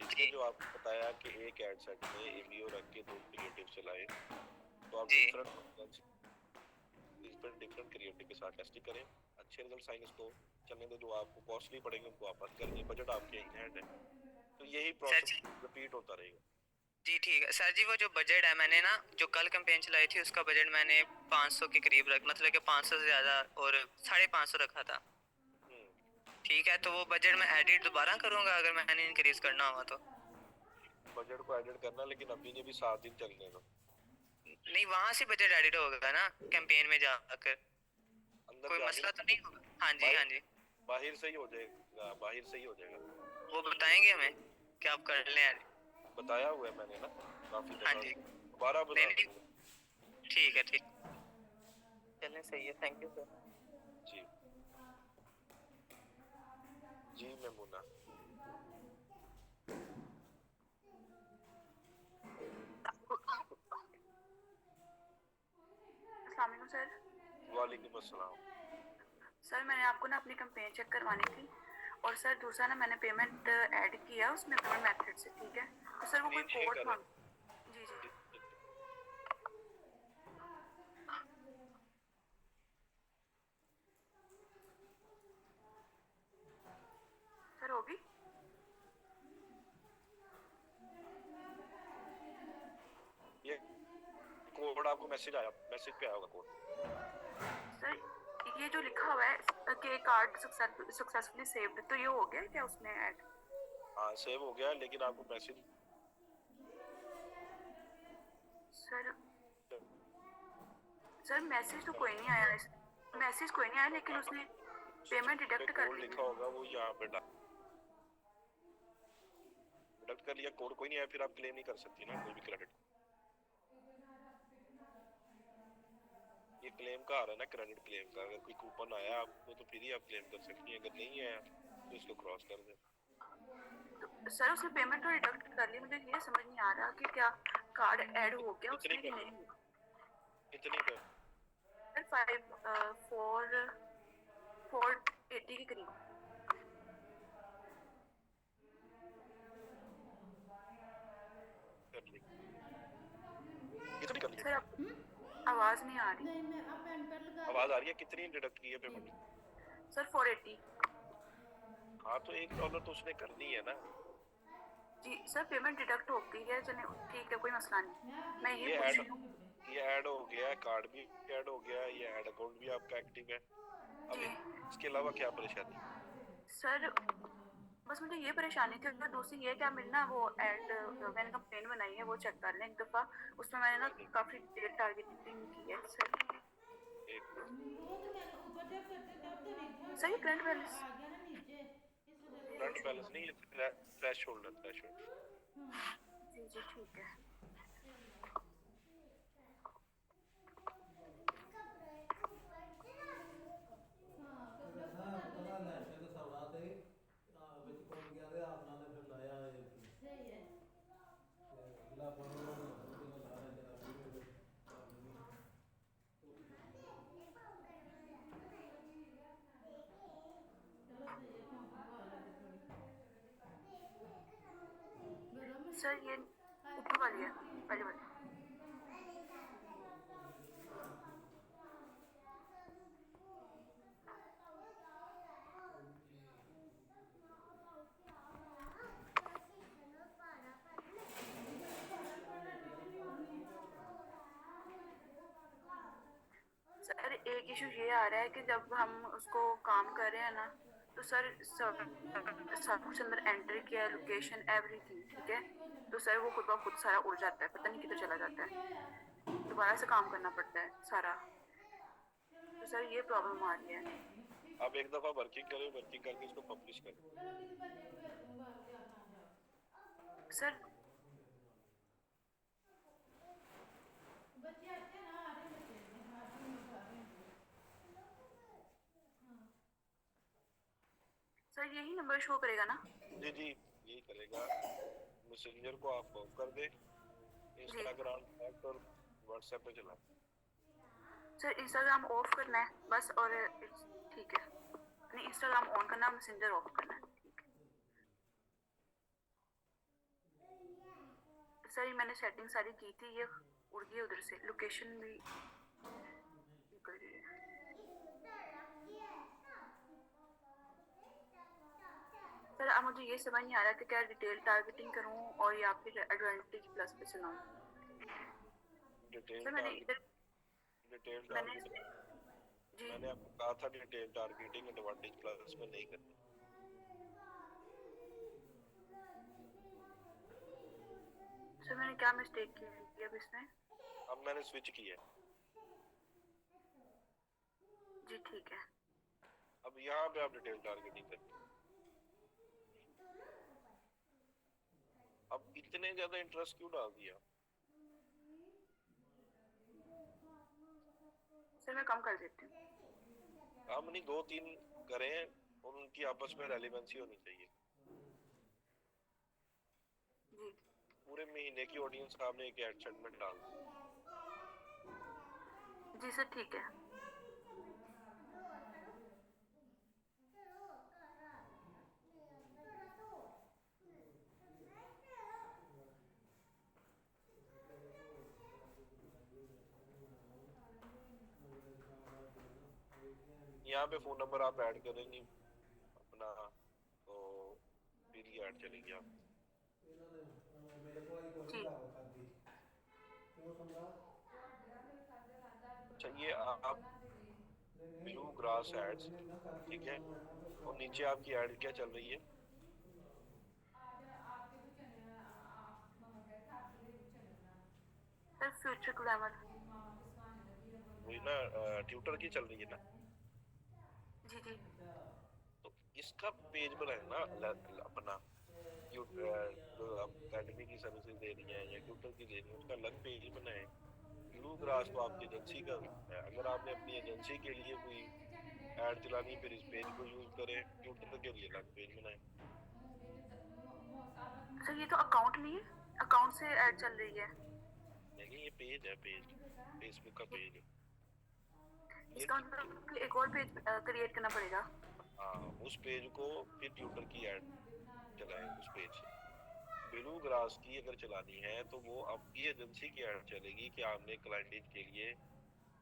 इसमें जो आपको बताया कि एक एड सेट में एबीओ रख के 2 क्रिएटिव चलाए, तो आप डिफरेंट क्रिएटिव के साथ टेस्टिंग करें, अच्छे रिजल्ट्स आएंगे तो चलने दो। जो आपको कॉस्टली पड़ेंगे उनको आप बंद करेंगे, बजट आपके इन हैंड है, तो यही प्रोसेस रिपीट होता रहेगा। जी ठीक है सर जी, वो जो बजट है मैंने ना जो कल कैंपेन चलाई थी उसका बजट मैंने 500 के करीब रख, मतलब कि 500 से ज़्यादा और 550 रखा था, ठीक है। तो वो बजट मैं एडिट दोबारा करूँगा अगर मैंने इंक्रीज करना होगा तो? बजट को एडिट करना, लेकिन अभी ने भी 7 दिन चलने दो। नहीं, वहाँ से बजट एडिट होगा ना कैंपेन में जाकर, अंदर कोई मसला तो नहीं होगा? हाँ जी हाँ जी, बाहर से ही हो जाएगा, बाहर से ही हो जाएगा। वो बताएंगे हमें कि आप कर लें यार? बताया हुआ है मैंने ना काफी हाँ दफा, जी, दोबारा बता दूंगा। ठीक है ठीक, चलें सही है, थैंक यू सर। जी जी मेमुना। अस्सलाम वालेकुम सर। वालेकुम अस्सलाम। सर मैंने आपको ना अपनी कंपेन चेक करवानी थी, और सर दूसरा ना मैंने पेमेंट ऐड किया उसमें पेमेंट मेथड से, ठीक है। तो सर वो कोई कोड मांग, जी जी सर होगी। ये कोड आपको मैसेज आया, मैसेज पे आया होगा कोड। सर ये जो लिखा हुआ है कि कार्ड सक्सेसफुली सेव्ड, तो ये हो गया क्या उसमें ऐड? हाँ सेव हो गया, लेकिन आपको मैसेज सर मैसेज तो कोई नहीं आया, मैसेज कोई नहीं आया, लेकिन उसने पेमेंट डिडक्ट कर कोड ली। लिखा होगा वो यहाँ पे डिडक्ट कर लिया, कोड कोई नहीं आया, फिर आप क्लेम नहीं कर सकती ना कोई भी क्रेडिट। ये क्लेम का आ रहा है ना, क्रेडिट क्लेम का। अगर कोई कूपन आया आपको तो फिर ही आप क्लेम कर सकती हैं, अगर नहीं आया तो इसको क्रॉस कर दें। तो सर उसने पेमेंट तो डिडक्ट कर ली, मुझे ये समझ नहीं आ रहा कि क्या कार्ड ऐड हो गया उसमें कि नहीं। कितनी कर? सर 480 के करीब। कर ली। कितनी कर ली? सर आवाज नहीं आ रही। आवाज आ रही है? कितनी डिडक्ट की है पेमेंट? सर 480। हाँ तो $1 तो उसने करनी है ना। जी सर पेमेंट डिडक्ट हो गई है, चलिए ठीक है, कोई मसला नहीं। मैं ये पूछ रही हूँ, ये ऐड हो गया, कार्ड भी ऐड हो गया, ये ऐड अकाउंट भी आपका एक्टिव है। अब इसके अलावा क्या परेशानी? सर बस मुझे ये परेशानी थी, और दूसरी ये कि आप मेरी ना वो ऐड मैंने कंप्लेन बनाई है वो चेक कर लें एक दफ़ा, उसमें मैंने ना काफ़ी देर टारगेटिंग की है सर। सर ये करंट बैलेंस करंट बैलेंस नहीं, ये थ्रेशोल्ड है, थ्रेशोल्ड। जी जी ठीक है। सर ये ऊपर वाली है, पहले वाली। सर एक इशू ये आ रहा है कि जब हम उसको काम कर रहे हैं ना, तो सर सब कुछ अंदर एंटर किया है, लोकेशन एवरीथिंग ठीक है, तो सर वो खुद ब खुद सारा उड़ जाता है, पता नहीं किधर चला जाता है, दोबारा से काम करना पड़ता है सारा। तो सर ये प्रॉब्लम आ रही है। आप एक दफा वर्किंग करें, वर्किंग करके इसको पब्लिश करें। सर सर यही नंबर शो करेगा ना? जी जी यही करेगा। मैसेंजर को आप ऑफ कर दे, इंस्टाग्राम ऐप और व्हाट्सएप पे चला। सर इंस्टाग्राम ऑफ करना है बस, और ठीक है, नहीं इंस्टाग्राम ऑन करना, मैसेंजर ऑफ करना है, ठीक है। सर ये मैंने सेटिंग सारी की थी, ये उड़ गई उधर से, लोकेशन भी निकल रही है। सर अब मुझे ये समझ नहीं आ रहा कि क्या डिटेल टारगेटिंग करूं और या फिर एडवांटेज प्लस पे चलाऊं। डिटेल सर मैंने इधर मैंने टारगेटिंग मैंने आपको कहा था डिटेल टारगेटिंग एडवांटेज प्लस में नहीं करनी। सर मैंने क्या मिस्टेक की है अब इसमें? अब मैंने स्विच किया जी ठीक है। अब यहाँ पे आप डिटेल टारगेटिंग करनी। अब इतने ज्यादा इंटरेस्ट क्यों डाल दिया? सर मैं कम कर देती हूँ। हम नहीं 2-3 करें और उनकी आपस में रेलेवेंसी होनी चाहिए। जी पूरे महीने की ऑडियंस आपने एक एड सेगमेंट डाल दी। जी सर ठीक है। यहाँ पे फोन नंबर आप ऐड करेंगे अपना, तो फिर ही ऐड चलेगी आप। जी चाहिए आप ब्लू ग्रास एड्स, ठीक है, और नीचे आपकी ऐड क्या चल रही है? Sir future glamour. वही ना, ट्यूटर की चल रही है ना? जी जी तो इसका पेज बनाए ना अपना, जो आप अकेडमी की सर्विसेज दे रही हैं या ट्यूटर की दे रही हैं, उसका अलग पेज बनाए। ब्लू ग्रास तो आपकी एजेंसी का है, अगर आपने अपनी एजेंसी के लिए कोई ऐड चलानी फिर इस पेज को यूज करें, ट्यूटर के लिए अलग पेज बनाए। सर ये तो अकाउंट नहीं है, अकाउंट से ऐड चल रही है। नहीं ये पेज है, पेज फेसबुक का पेज है। इसका मतलब एक और पेज क्रिएट करना पड़ेगा। हाँ उस पेज को फिर ट्यूटर की ऐड चलाएं उस पेज से। ब्लू ग्रास की अगर चलानी है तो वो आपकी एजेंसी की ऐड चलेगी कि आपने क्लाइंट के लिए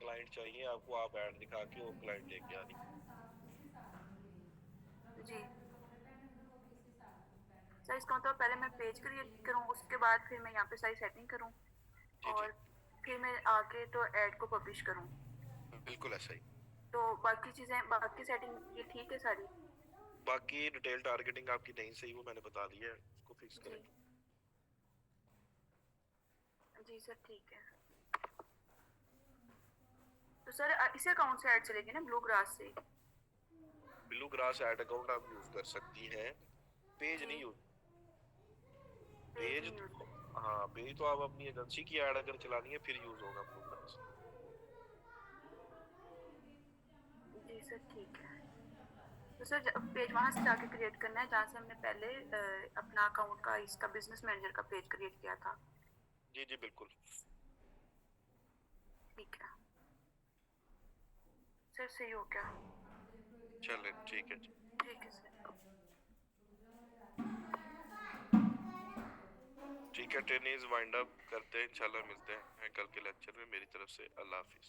क्लाइंट चाहिए आपको, आप ऐड दिखा के वो क्लाइंट लेके आनी। जी सर इसका मतलब पहले मैं पेज क्रिएट करूँ, उसके बाद फिर मैं यहाँ पे सारी सेटिंग करूँ और फिर मैं आके तो ऐड को पब्लिश करूँ। बिल्कुल ऐसा ही। तो बाकी चीजें, बाकी सेटिंग ये ठीक है सारी? बाकी डिटेल टारगेटिंग आपकी नहीं सही, वो मैंने बता दिया है, उसको फिक्स करें। जी सर ठीक है। तो सर इसी अकाउंट से ऐड चलेगी ना, ब्लू ग्रास से? ब्लू ग्रास ऐड अकाउंट आप यूज कर सकती हैं, पेज नहीं यूज, पेज पेज नहीं यूज। हाँ पेज तो आप अपनी एजेंसी की ऐड अगर चलानी है फिर यूज होगा प्रोग्राम्स। जी सर ठीक है। तो सर पेज वहां से जाके क्रिएट करना है जहाँ से हमने पहले अपना अकाउंट का इसका बिजनेस मैनेजर का पेज क्रिएट किया था। जी जी बिल्कुल। ठीक है सर, सही हो गया। चले ठीक है जी। ठीक है सर। ठीक है, ट्रेनिंग वाइंड अप करते हैं, इंशाल्लाह मिलते हैं कल के लेक्चर में। मेरी तरफ से अल्लाह हाफिज।